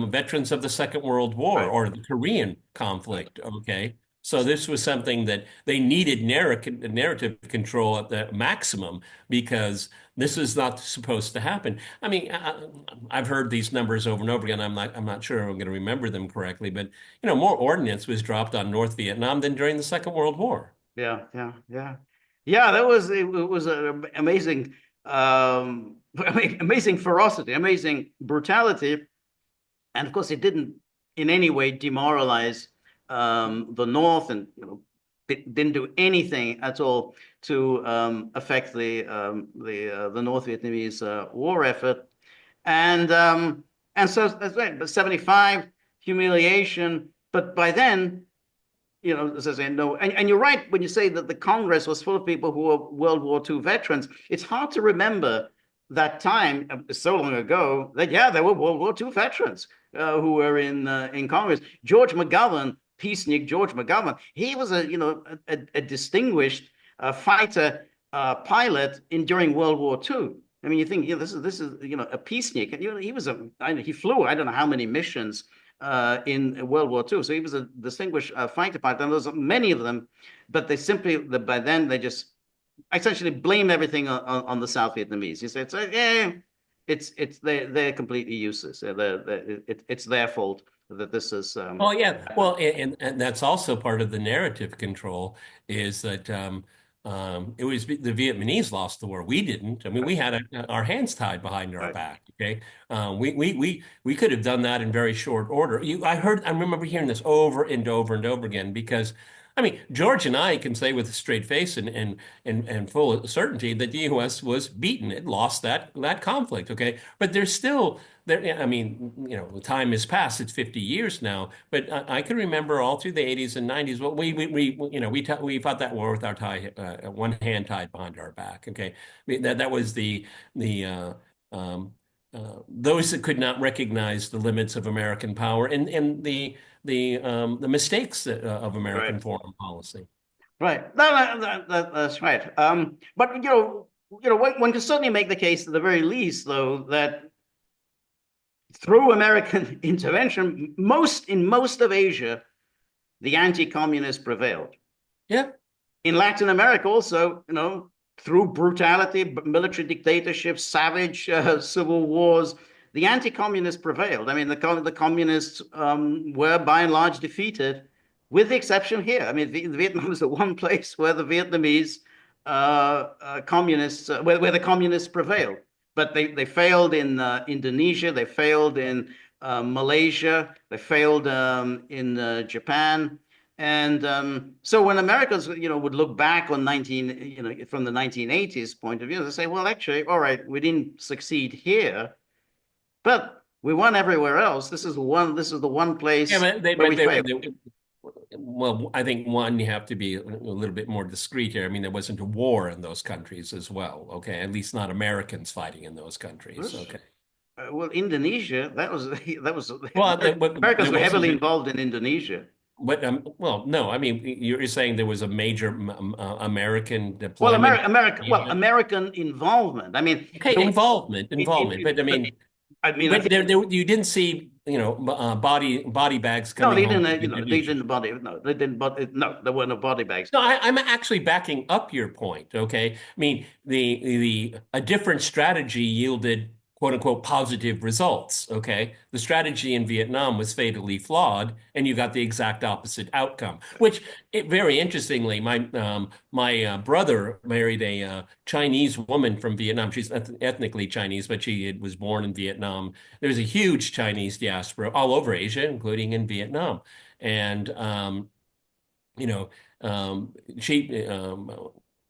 veterans of the Second World War Right. or the Korean conflict. Okay. So this was something that they needed narrative control at the maximum because this is not supposed to happen. I mean, I've heard these numbers over and over again. I'm not sure I'm going to remember them correctly, but more ordnance was dropped on North Vietnam than during the Second World War. Yeah, yeah, yeah. Yeah, it was an amazing amazing ferocity, amazing brutality. And of course it didn't in any way demoralize the North, and didn't do anything at all to affect the North Vietnamese war effort. And so that's right, but 75 humiliation, but by then, as I say, no, and you're right when you say that the Congress was full of people who were World War II veterans. It's hard to remember that time so long ago that yeah, there were World War II veterans who were in Congress. George McGovern, peacenik George McGovern, he was a distinguished fighter pilot during World War II. I mean, you think, this is, a peacenik. And, he flew, I don't know how many missions in World War II. So he was a distinguished fighter pilot. And there's many of them, but by then, they just essentially blame everything on the South Vietnamese. You say, they're completely useless. It's their fault that this is. Oh yeah, well, and that's also part of the narrative control is that it was the Vietnamese lost the war. We didn't. I mean, we had our hands tied behind our Right. back. Okay, we could have done that in very short order. I remember hearing this over and over and over again because. I mean, George and I can say with a straight face and full certainty that the U.S. was beaten. It lost that conflict. Okay, but there's still there, I mean, time has passed. It's 50 years now, but I can remember all through the 80s and 90s. Well, we fought that war with our one hand tied behind our back. Okay, I mean, that was the those that could not recognize the limits of American power and the mistakes of Right. American foreign policy. Right. No, that's right. But one can certainly make the case, at the very least, though, that through American intervention, in most of Asia, the anti-communists prevailed. Yeah. In Latin America, also, through brutality, military dictatorships, savage civil wars, the anti-communists prevailed. I mean, the communists were by and large defeated, with the exception here. I mean, Vietnam is the one place where the Vietnamese communists, where the communists prevailed. But they failed in Indonesia, they failed in Malaysia, they failed in Japan. And so when Americans, would look back on from the 1980s point of view, they say, well, actually, all right, we didn't succeed here, but we won everywhere else. This is the one Yeah, place but they, where but we failed. well, I think one, you have to be a little bit more discreet here. I mean, there wasn't a war in those countries as well. Okay, at least not Americans fighting in those countries. Okay. Well, Indonesia, that was Well, Americans there were wasn't. heavily involved in Indonesia. But well, no, I mean, you're saying there was a major American Well, deployment. American involvement. I mean, Okay, involvement. But I mean, I think you didn't see, body bags no, coming home from Indonesia. they didn't body, no, there were no body bags. No, I'm actually backing up your point. Okay, I mean the a different strategy yielded quote unquote positive results. Okay, the strategy in Vietnam was fatally flawed, and you got the exact opposite outcome. Which, very interestingly, my brother married a Chinese woman from Vietnam. She's ethnically Chinese, but she was born in Vietnam. There's a huge Chinese diaspora all over Asia, including in Vietnam, and you know, she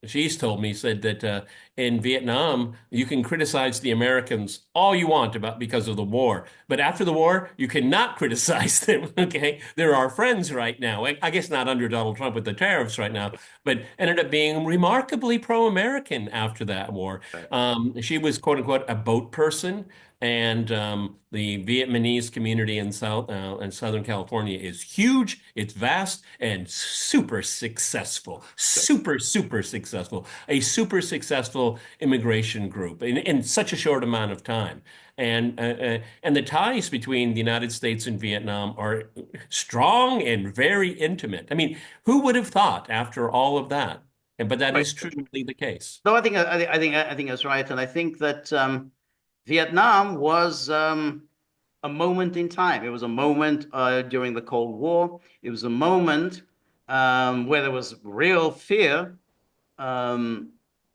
she's told me said that in Vietnam you can criticize the Americans all you want about because of the war, but after the war you cannot criticize them. Okay, they're our friends right now. I guess not under Donald Trump with the tariffs right now, but ended up being remarkably pro-American after that war. Right. She was quote unquote a boat person. And the Vietnamese community in Southern California is huge, it's vast, and super successful. Super successful. A super successful immigration group in such a short amount of time. And the ties between the United States and Vietnam are strong and very intimate. I mean, who would have thought after all of that? But that Right. is truly the case. No, I think that's right, and I think that Vietnam was a moment in time. It was a moment during the Cold War. It was a moment where there was real fear um,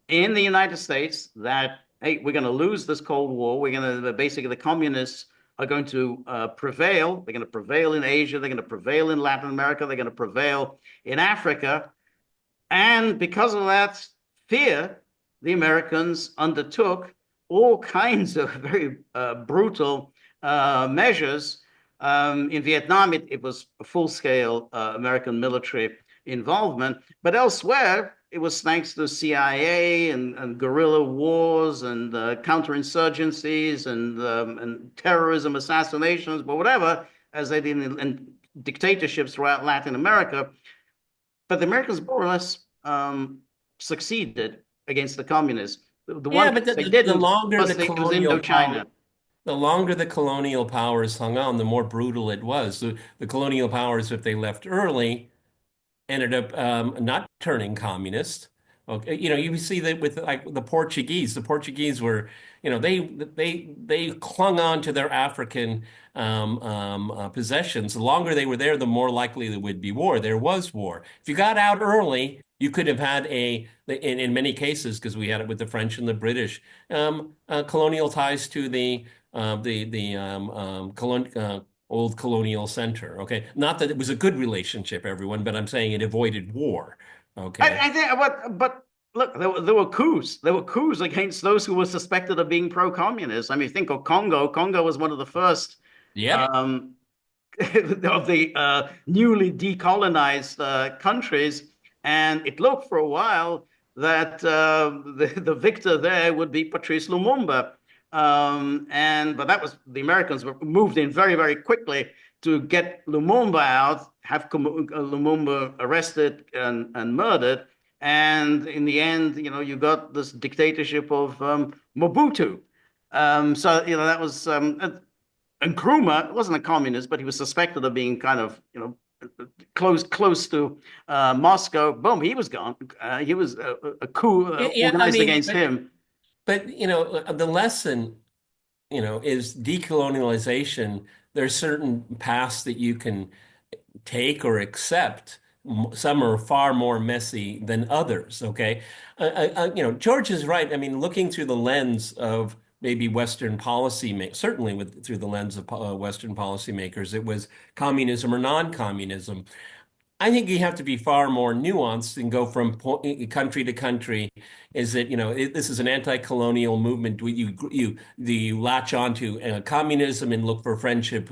in the United States that, hey, we're going to lose this Cold War. We're going to basically the communists are going to prevail. They're going to prevail in Asia. They're going to prevail in Latin America. They're going to prevail in Africa. And because of that fear, the Americans undertook all kinds of very brutal measures. In Vietnam, it was a full-scale American military involvement, but elsewhere, it was thanks to the CIA and guerrilla wars and counterinsurgencies and terrorism assassinations, but whatever, as they did in dictatorships throughout Latin America. But the Americans more or less succeeded against the communists. The one Yeah, but place they didn't was Indochina. the longer the colonial powers hung on, the more brutal it was. The colonial powers, if they left early, ended up not turning communist. Okay, you see that with like the Portuguese. The Portuguese were, they clung on to their African possessions. The longer they were there, the more likely there would be war. There was war. If you got out early, you could have had in many cases, because we had it with the French and the British, colonial ties to the old colonial center. Okay. Not that it was a good relationship, everyone, but I'm saying it avoided war. Okay. I think, but look, there were coups. There were coups against those who were suspected of being pro-communist. I mean, think of Congo. Congo was one of the first Yep. um, of the newly decolonized countries, and it looked for a while that the victor there would be Patrice Lumumba. But that was the Americans were moved in very, very quickly to get Lumumba out, have Lumumba arrested and murdered. And in the end, you got this dictatorship of Mobutu. That was and Nkrumah wasn't a communist, but he was suspected of being kind of, close to Moscow. Boom, he was gone. He was a coup Yeah, I organized mean, against him. but the lesson, is decolonialization. There's certain paths that you can take or accept. Some are far more messy than others. Okay, George is right. I mean, looking through the lens of maybe Western policy, certainly through the lens of Western policymakers, it was communism or non-communism. I think you have to be far more nuanced and go from country to country. Is that, this is an anti-colonial movement. You latch onto communism and look for friendship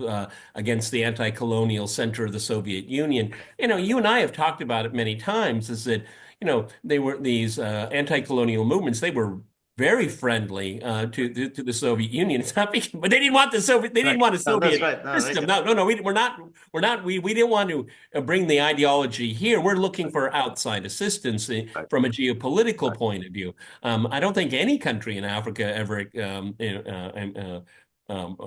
against the anti-colonial center of the Soviet Union. You and I have talked about it many times. Is that, they were these anti-colonial movements. They were very friendly to the Soviet Union. It's not because, but they didn't want the Soviet. They didn't Right. want a No, that's Soviet right. No, system. No, no, no. We didn't want to bring the ideology here. We're looking for outside assistance right, from a geopolitical right. point of view. I don't think any country in Africa ever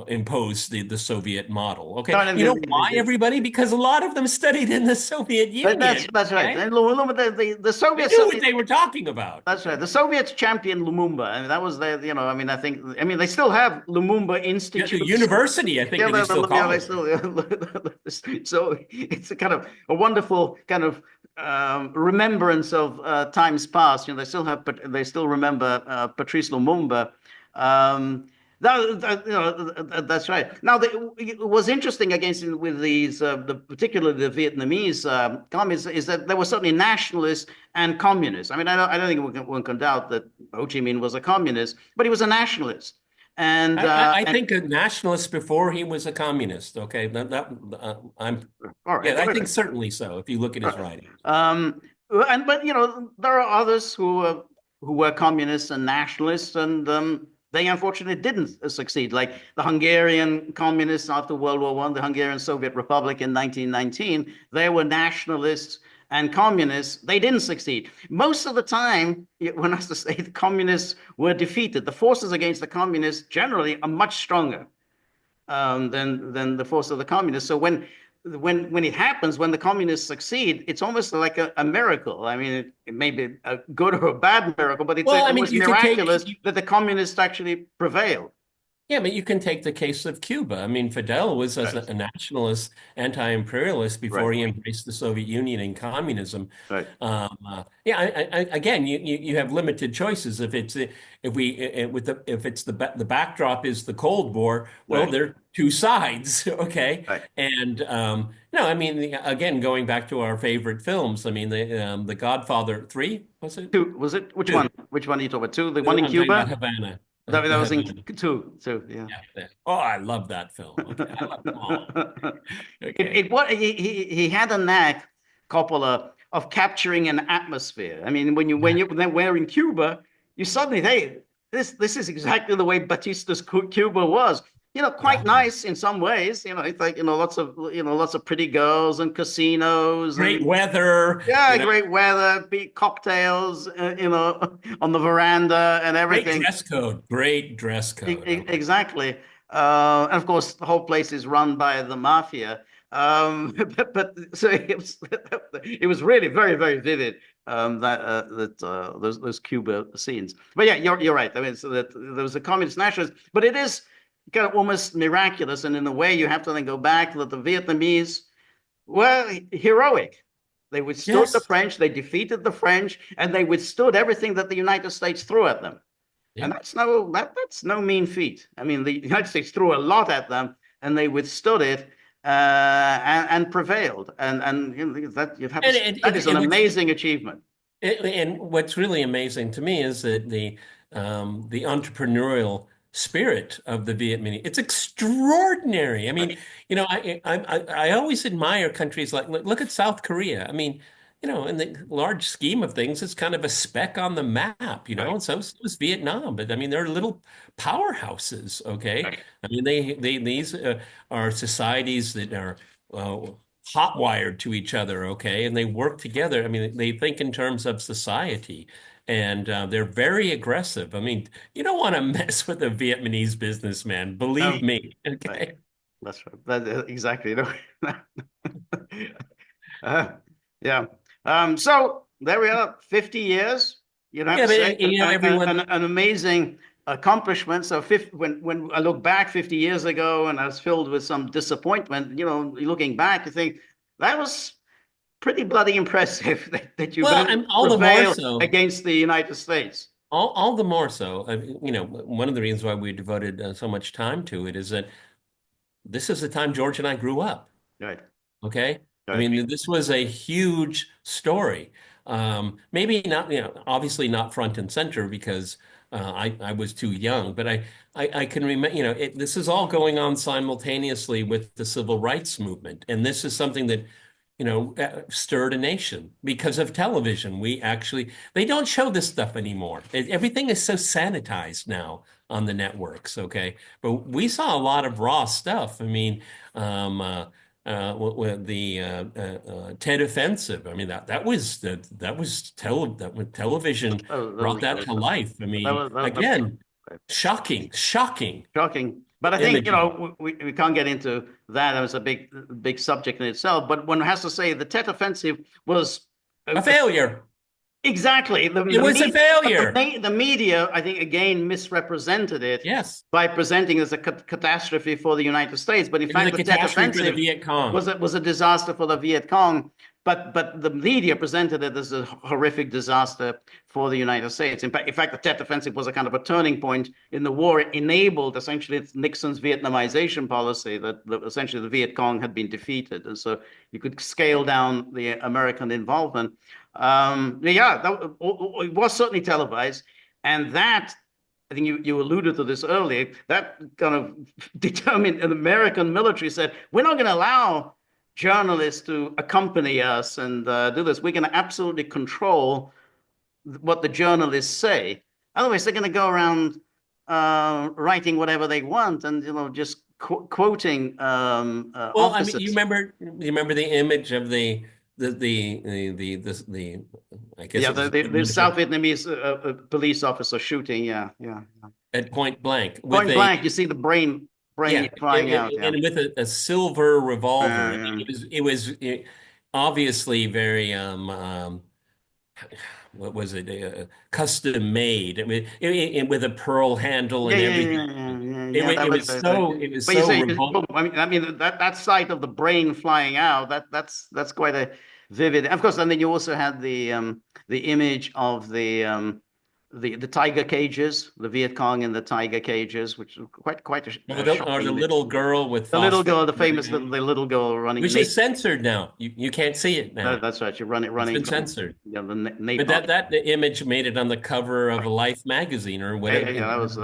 imposed the Soviet model. No, Okay, you know why, everybody? Because a lot of them studied in the Soviet Union. that's right. Okay, And the they Soviets knew what certainly. they were talking about. That's right. The Soviets championed Lumumba, and that was their. I mean, I mean, they still have Lumumba Yeah, the institutes. university, I think Yeah, that they still yeah, call they it. still. So it's a kind of a wonderful kind of remembrance of times past. They still remember Patrice Lumumba. Um, that's right. Now, it was interesting against with these, particularly the Vietnamese communists, is that there were certainly nationalists and communists. I mean, I don't think one can doubt that Ho Chi Minh was a communist, but he was a nationalist. And I think a nationalist before he was a communist. Okay, I'm all right, yeah, I think okay. certainly so. If you look at All his right. writings. But there are others who were communists and nationalists, and they unfortunately didn't succeed. Like the Hungarian communists after World War One, the Hungarian Soviet Republic in 1919, they were nationalists and communists. They didn't succeed. Most of the time, one has to say the communists were defeated. The forces against the communists generally are much stronger than the force of the communists. So when it happens, when the communists succeed, it's almost like a miracle. I mean, it may be a good or a bad miracle, but it's Well, I mean, almost miraculous that the communists actually prevailed. yeah, but you can take the case of Cuba. I mean, Fidel was as Right, a nationalist, anti-imperialist before right, he embraced the Soviet Union and communism. right, Yeah, again, you have limited choices. If it's the backdrop is the Cold War, well, right, there are two sides, okay? right. And no, I mean, again, going back to our favorite films, I mean, the Godfather 3, was it? Two, was it? Which one? Two. Which one are you talking about? Two? The one in I'm talking about Cuba? Havana. That The was in Havana. two, yeah. Yeah, yeah. Oh, I love that film. Okay, I love them all. Okay. What he had a knack, Coppola, of capturing an atmosphere. I mean, when we're in Cuba, you suddenly, hey, this is exactly the way Batista's Cuba was. quite Wow. nice in some ways. It's like, lots of pretty girls and casinos Great and weather, yeah, great weather, big cocktails, on the veranda and great everything. dress code, great dress code. Exactly. And of course, the whole place is run by the mafia. But so it was really very, very vivid, those Cuba scenes. But yeah, you're right. I mean, so that there was a communist nationalist, but it is kind of almost miraculous. And in a way, you have to then go back that the Vietnamese were heroic. They withstood the Yes. French, they defeated the French, and they withstood everything that the United States threw at them. And Yeah. that's no mean feat. I mean, the United States threw a lot at them, and they withstood it, and prevailed. And that you'd have to And say, that is an which amazing achievement. and what's really amazing to me is that the entrepreneurial spirit of the Vietnamese, it's extraordinary. I mean, Right, I always admire countries like look at South Korea. I mean, in the large scheme of things, it's kind of a speck on the map, right, and so is Vietnam. But I mean, they're little powerhouses, okay? right. I mean, these are societies that are uh, hot wired to each other, okay? And they work together. I mean, they think in terms of society, and they're very aggressive. I mean, you don't want to mess with a Vietnamese businessman, No, believe me, right. okay? That's right. Exactly. Uh, yeah. So there we are, 50 years. You'd have Yeah, to but say everyone. an amazing accomplishment. So when I look back 50 years ago and I was filled with some disappointment, looking back, you think that was pretty bloody impressive that you Well, managed I'm to all the more prevail so. against the United States. All the more so. One of the reasons why we devoted so much time to it is that this is the time George and I grew up. Right. Okay. I Right. mean, this was a huge story. Maybe not, obviously not front and center because I was too young, but I can remember, this is all going on simultaneously with the civil rights movement. And this is something that, stirred a nation because of television. They don't show this stuff anymore. Everything is so sanitized now on the networks. Okay. But we saw a lot of raw stuff. I mean, um, with the Ted Offensive. I mean that was television brought that to life. I That mean, was, again, that, shocking shocking. But I think, imagery. we can't get into that. It was a big subject in itself. But one has to say the Tet Offensive was A failure. exactly It was a failure. the media, I think, again misrepresented it Yes, by presenting it as a catastrophe for the United States. But in it was a fact, the Tet catastrophe for the Offensive Viet Cong. was a disaster for the Viet Cong. But the media presented it as a horrific disaster for the United States. In fact, the Tet Offensive was a kind of a turning point in the war. It enabled essentially Nixon's Vietnamization policy that essentially the Viet Cong had been defeated, and so you could scale down the American involvement. Yeah, it was certainly televised, and that I think you alluded to this earlier. That kind of determined an American military said, we're not going to allow journalists to accompany us and do this. We're going to absolutely control what the journalists say. Otherwise, they're going to go around writing whatever they want and just quoting Well, I mean, officers. you remember the image of the I guess Yeah, it was the South Vietnamese police officer shooting. Yeah, yeah. at point blank with Point a blank, you see the brain Yeah, flying out. Yeah. and with a silver revolver. I mean, Yeah. it was obviously very what was it? Custom made. I mean, with a pearl handle Yeah, and yeah, everything. yeah, yeah, yeah, yeah. That It was was it was but you so say, revolt. I mean that sight of the brain flying out, that's quite a vivid. Of course, and then you also had the image of the tiger cages, the Viet Cong in the tiger cages, which was quite Or a or the shocking. little girl with The little girl, phosphorus, the famous the little girl running which Nate. is censored now. You can't see it now. That's right. You run it It's running been from censored. the But napalm. the image made it on the cover of a Life magazine or Yeah, whatever. yeah, yeah. That was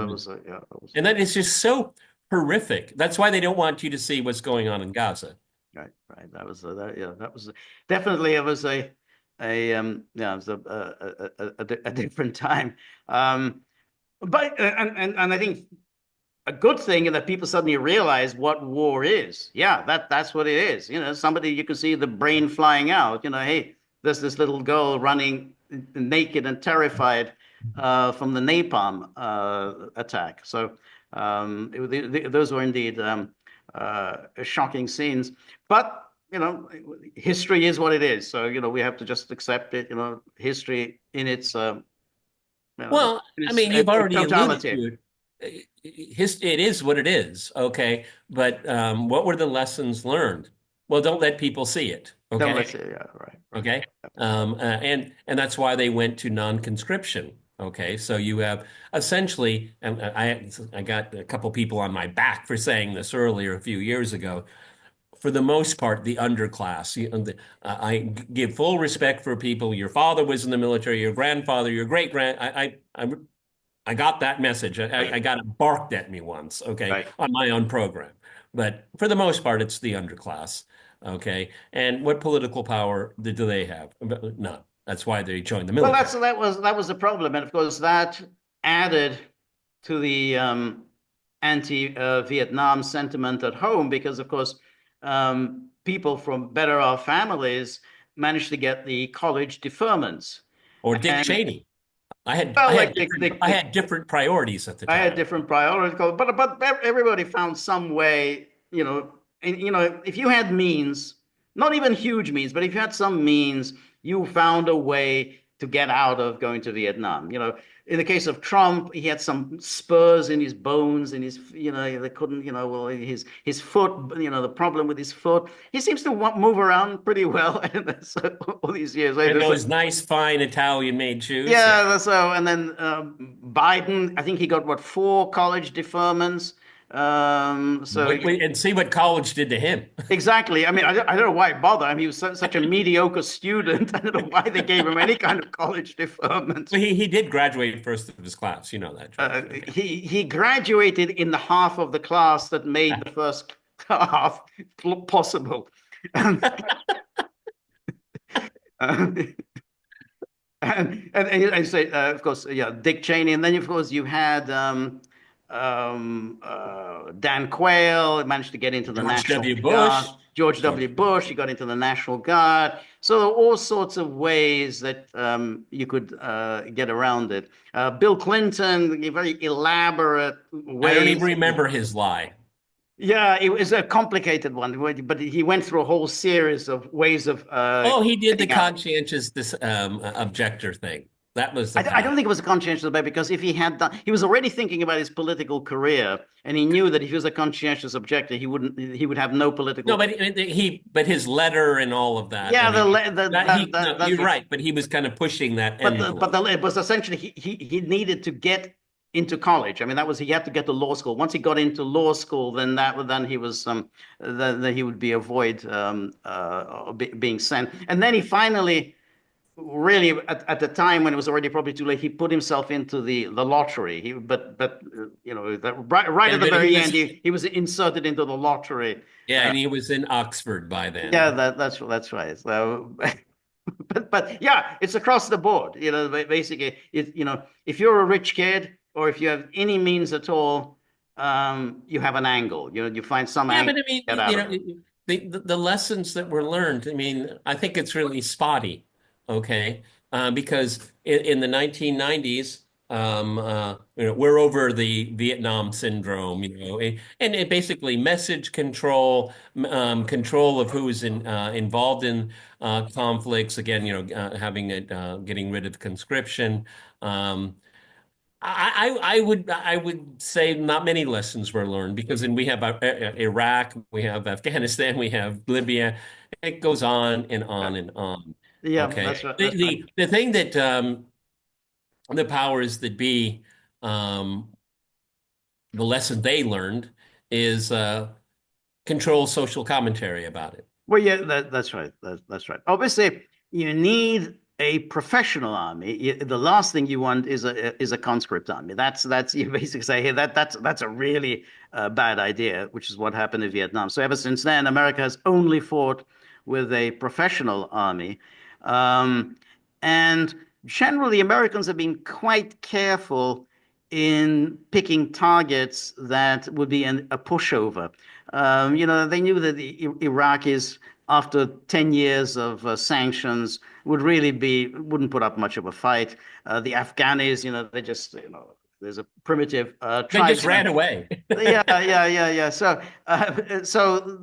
yeah. That was And that is just so horrific. That's why they don't want you to see what's going on in Gaza. right, right. That was yeah. That was definitely it was yeah. It was a different time. But and I think a good thing in that people suddenly realize what war is. Yeah, that's what it is. Somebody you can see the brain flying out. Hey, there's this little girl running naked and terrified from the napalm attack. So those were indeed shocking scenes. But history is what it is. So we have to just accept it. History in its Well, in I its mean, you've already alluded totality. to it. It is what it is, okay? But what were the lessons learned? Well, don't let people see it, Don't let's okay? say, yeah, right, right. Okay. And that's why they went to non-conscription. Okay, so you have essentially, and I got a couple people on my back for saying this earlier a few years ago. For the most part, the underclass. I give full respect for people. Your father was in the military, your grandfather, your great grand. I got that message. I Right, got it barked at me once, okay, right. on my own program. But for the most part, it's the underclass, okay? And what political power do they have? None. That's why they joined the Well, military. that was the problem, and of course that added to the anti-Vietnam sentiment at home because, of course, people from better off families managed to get the college deferments, Or Dick and Cheney. I had well, I like had I had different priorities at the I had time. different priorities, but everybody found some way, and if you had means, not even huge means, but if you had some means, you found a way to get out of going to Vietnam. In the case of Trump, he had some spurs in his bones, in his, they couldn't, well, his foot, the problem with his foot. He seems to move around pretty well, and so all these years And later. So those nice, fine Italian-made shoes. Yeah. yeah, so and then Biden, I think he got what, four college deferments. So And see what college did to him. exactly. I mean, I don't know why bother. I mean, he was such a mediocre student. I don't know why they gave him any kind of college deferment. Well, he did graduate first of his class. You know that, George. Okay. He graduated in the half of the class that made the first half possible. And, uh, and I say, of course, yeah, Dick Cheney, and then of course you had Dan Quayle managed to get into the George National W. Guard. Bush. George W. George. Bush, he got into the National Guard. So all sorts of ways that you could get around it. Bill Clinton, very elaborate I don't even ways. remember his lie. Yeah, it was a complicated one, but he went through a whole series of ways of Oh, he did the getting out. conscientious objector thing. That was the I path. don't think it was a conscientious objector because if he had done, he was already thinking about his political career, and he knew that if he was a conscientious objector, he would have no No, political. but his letter and all of that. I Yeah, mean, no, that's you're right. right. But he was kind of pushing that But envelope. it was essentially he needed to get into college. I mean, that was he had to get to law school. Once he got into law school, then he was then he would be avoid being sent. And then he finally really at the time when it was already probably too late, he put himself into the lottery. Right at And the but he very end, was he was inserted into the lottery. Yeah, and he was in Oxford by Yeah, then. that's right. So, but yeah, it's across the board. Basically, if you're a rich kid or if you have any means at all, you have an angle. You find some Yeah, angle but I to mean, get out of it. the lessons that were learned, I mean, I think it's really spotty, okay? Because in the 1990s, we're over the Vietnam syndrome, and it basically message control, control of who's involved in conflicts. Again, having it, getting rid of conscription. Um, I would say not many lessons were learned because then we have Iraq, we have Afghanistan, we have Libya. It goes on and Yeah, on and on. yeah, Okay. that's right. The That's right. the, the thing that the powers that be, um, the lesson they learned is control social commentary about it. Well, yeah, that's right. That's right. Obviously, you need a professional army. The last thing you want is a conscript army. That's you basically say, hey, that's a really bad idea, which is what happened in Vietnam. So ever since then, America has only fought with a professional army, um, and generally, Americans have been quite careful in picking targets that would be a pushover. They knew that the Iraqis, after 10 years of sanctions, wouldn't put up much of a fight. The Afghanis, they just, there's a primitive They just tribesman. ran away. Yeah. So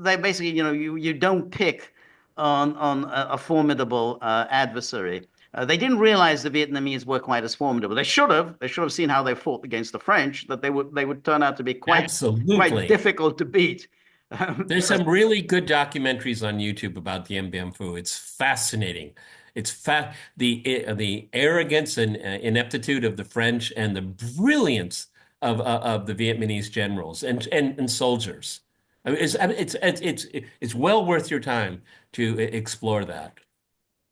they basically, you don't pick on a formidable adversary. They didn't realize the Vietnamese were quite as formidable. They should have. They should have seen how they fought against the French. That they would turn out to be quite Absolutely. difficult to beat. There's some really good documentaries on YouTube about the Dien Bien Phu. It's fascinating. The arrogance and ineptitude of the French and the brilliance of the Vietnamese generals and soldiers. I mean, it's well worth your time to explore that.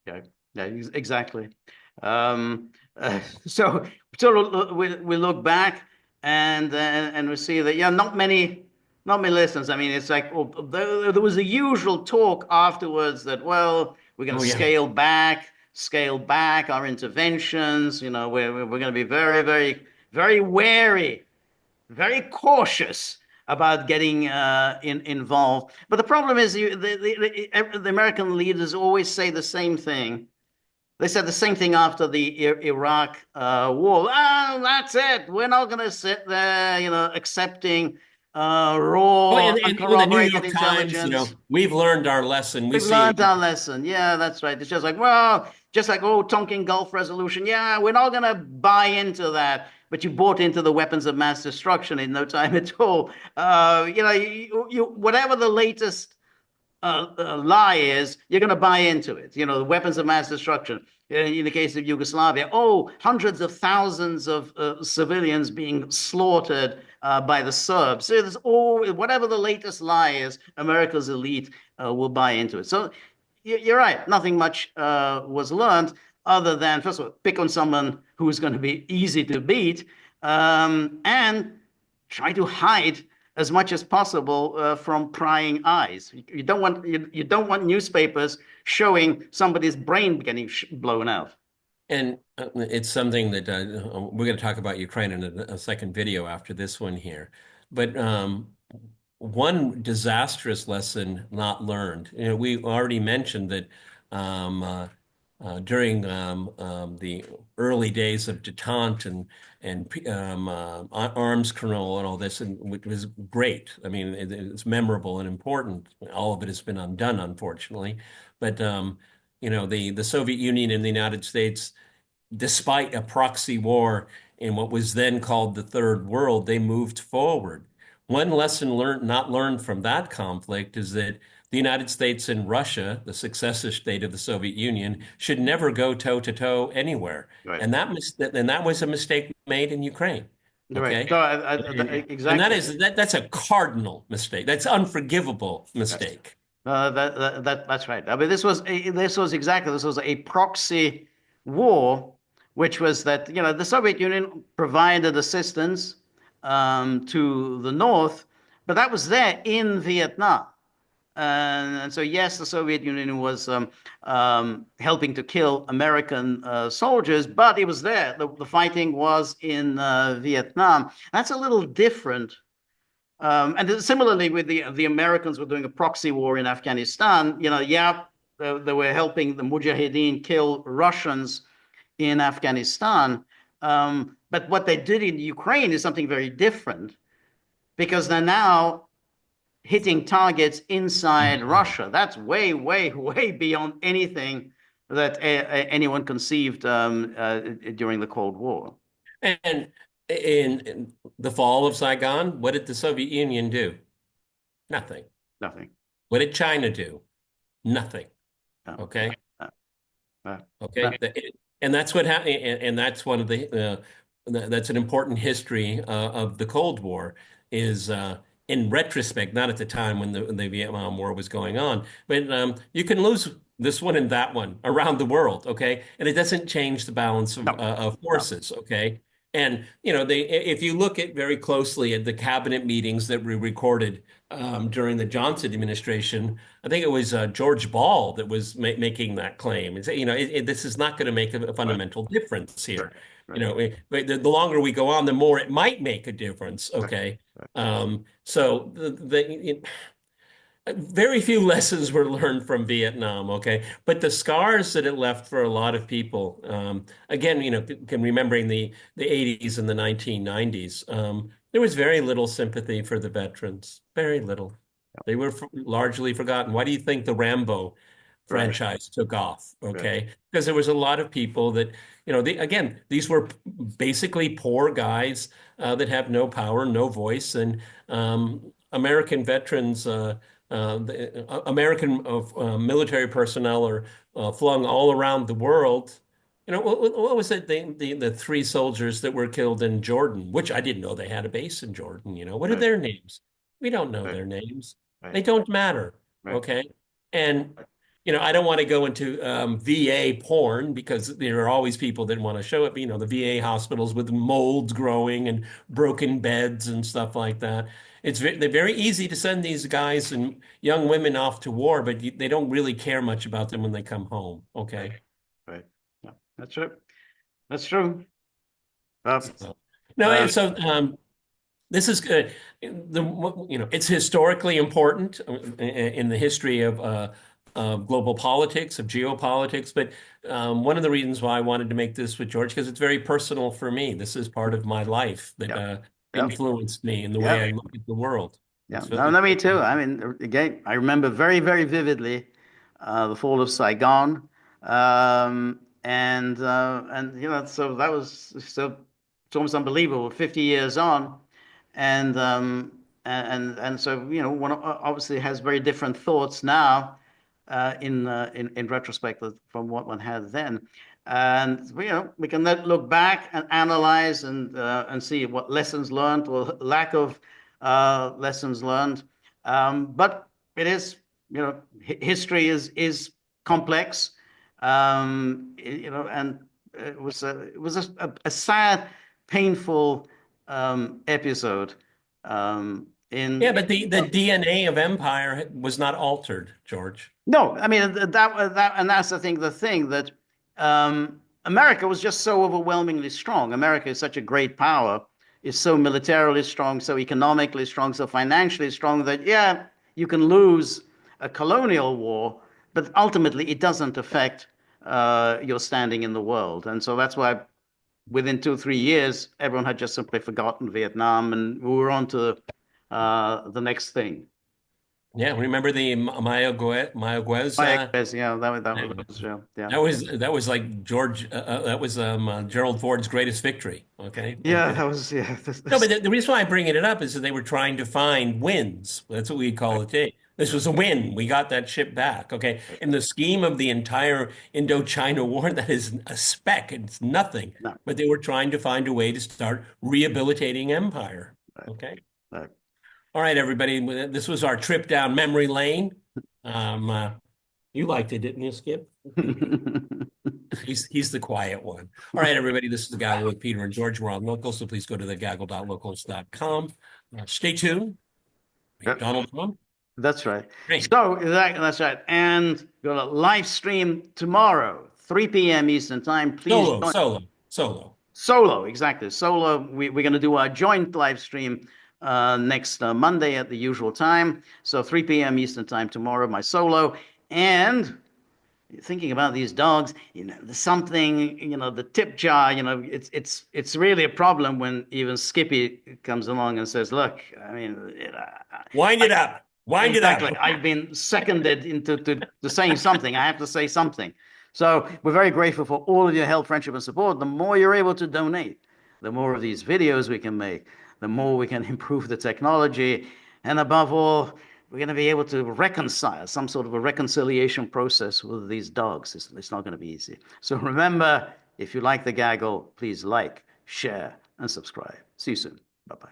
Yeah, yeah, exactly. Um, so we look back and we see that not many lessons. I mean, it's like there was the usual talk afterwards that we're going to Oh yeah. scale back our interventions. We're going to be very very very wary, very cautious about getting involved. But the problem is the American leaders always say the same thing. They said the same thing after the Iraq war. Oh, that's it. We're not going to sit there, accepting Well, raw, and with the New uncorroborated York Times, intelligence. we've learned our lesson. We We've see learned our lesson. Yeah, that's right. It's just like, oh, Tonkin Gulf resolution. Yeah, we're not going to buy into that. But you bought into the weapons of mass destruction in no time at all. Whatever the latest lie is, you're going to buy into it. The weapons of mass destruction. In the case of Yugoslavia, hundreds of thousands of civilians being slaughtered by the Serbs. So there's whatever the latest lie is, America's elite will buy into it. So you're right. Nothing much was learned other than, first of all, pick on someone who's going to be easy to beat, and try to hide as much as possible from prying eyes. You don't want newspapers showing somebody's brain getting blown out. And it's something that we're going to talk about Ukraine in a second video after this one here. But one disastrous lesson not learned. We already mentioned that um, uh, during the early days of detente and arms control and all this, and which was great. I mean, it's memorable and important. All of it has been undone, unfortunately. But the Soviet Union and the United States, despite a proxy war in what was then called the Third World, they moved forward. One lesson not learned from that conflict is that the United States and Russia, the successor state of the Soviet Union, should never go toe to toe anywhere. Right. And that was a mistake made in Ukraine. Right. Okay. So And exactly. that's a cardinal mistake. That's unforgivable Yes. mistake. That's right. I mean, this was a proxy war, which was that the Soviet Union provided assistance to the North, but that was there in Vietnam. And so, yes, the Soviet Union was helping to kill American soldiers, but it was there. The fighting was in Vietnam. That's a little different. And similarly, with the Americans were doing a proxy war in Afghanistan. Yeah, they were helping the Mujahideen kill Russians in Afghanistan. But what they did in Ukraine is something very different because they're now hitting targets inside Russia. That's way, way, way beyond anything that anyone conceived during the Cold War. And in the fall of Saigon, what did the Soviet Union do? Nothing. Nothing. What did China do? Nothing. Uh, Okay. uh, uh, Okay. uh, And that's what happened. And that's one of that's an important history of the Cold War is in retrospect, not at the time when the Vietnam War was going on, but you can lose this one and that one around the world. Okay. And it doesn't change the balance no, of no. forces. Okay. And if you look at very closely at the cabinet meetings that were recorded during the Johnson administration, I think it was George Ball that was making that claim. This is not going to make a Right, fundamental difference right, here. You know, the longer we go on, the more it might make a difference. right, Okay. right, So very few lessons were learned from Vietnam, okay? But the scars that it left for a lot of people, again, can remembering the 80s and the 1990s, there was very little sympathy for the veterans, very little. They were largely forgotten. Why do you think the Rambo right, franchise took off? right, Okay, because there was a lot of people that, again, these were basically poor guys that have no power, no voice, and American veterans. American military personnel are flung all around the world. What was it? The three soldiers that were killed in Jordan, which I didn't know they had a base in Jordan. What are right, their names? We don't know right, their names. right, They don't matter. right, Okay. And, I don't want to go into VA porn because there are always people that want to show it. The VA hospitals with molds growing and broken beds and stuff like that. They're very easy to send these guys and young women off to war, but they don't really care much about them when they come home. right, Okay. right. Yeah, that's true. That's true. Uh, So, no, uh, and so this is good. It's historically important in the history of global politics, of geopolitics. But one of the reasons why I wanted to make this with George, because it's very personal for me. This is part of my life that yeah, yeah, influenced me in the way yeah. I look at the world. Yeah, It's no, very, no, me too. I mean, again, I remember very, very vividly the fall of Saigon, and so that was so it's almost unbelievable. 50 years on, and so one obviously has very different thoughts now, in retrospect from what one had then. And we can look back and analyze and see what lessons learned or lack of lessons learned. But it is, history is complex. And it was a sad, painful episode. yeah, In but the DNA of empire was not altered, George. No, I mean and that's the thing that America was just so overwhelmingly strong. America is such a great power, is so militarily strong, so economically strong, so financially strong that yeah, you can lose a colonial war, but ultimately it doesn't affect your standing in the world. And so that's why within 2 or 3 years, everyone had just simply forgotten Vietnam, and we were on to the next thing. Yeah, remember the Mayaguez? My ex, yeah, that was yeah. That was like that was Gerald Ford's greatest victory. Okay. Yeah, that was yeah. No, but the reason why I'm bringing it up is that they were trying to find wins. That's what we call it today. This Yeah, was a win. We got that ship back. Okay. right. In the scheme of the entire Indochina War, that is a speck. It's nothing. No, But they were trying to find a way to start rehabilitating empire. right, Okay. right. All right, everybody. This was our trip down memory lane. You liked it, didn't you, Skip? He's the quiet one. All right, everybody. This is the Gaggle with Peter and George. We're on local, so please go to thegaggle.locals.com. Stay tuned. Yep, Donald Trump. that's right. Great. So that's right. And got a live stream tomorrow, 3 p.m. Eastern time. Please Solo, join. solo, solo. Solo, exactly. Solo. We're going to do our joint live stream next Monday at the usual time. So 3 p.m. Eastern time tomorrow, my solo. And thinking about these dogs, there's something, the tip jar, it's really a problem when even Skippy comes along and says, "Look, I mean, Wind it up. Wind it exactly, up. I've been seconded into to saying something. I have to say something." So we're very grateful for all of your help, friendship, and support. The more you're able to donate, the more of these videos we can make, the more we can improve the technology, and above all, we're going to be able to reconcile some sort of a reconciliation process with these dogs. It's not going to be easy. So remember, if you like the gaggle, please like, share, and subscribe. See you soon. Bye bye.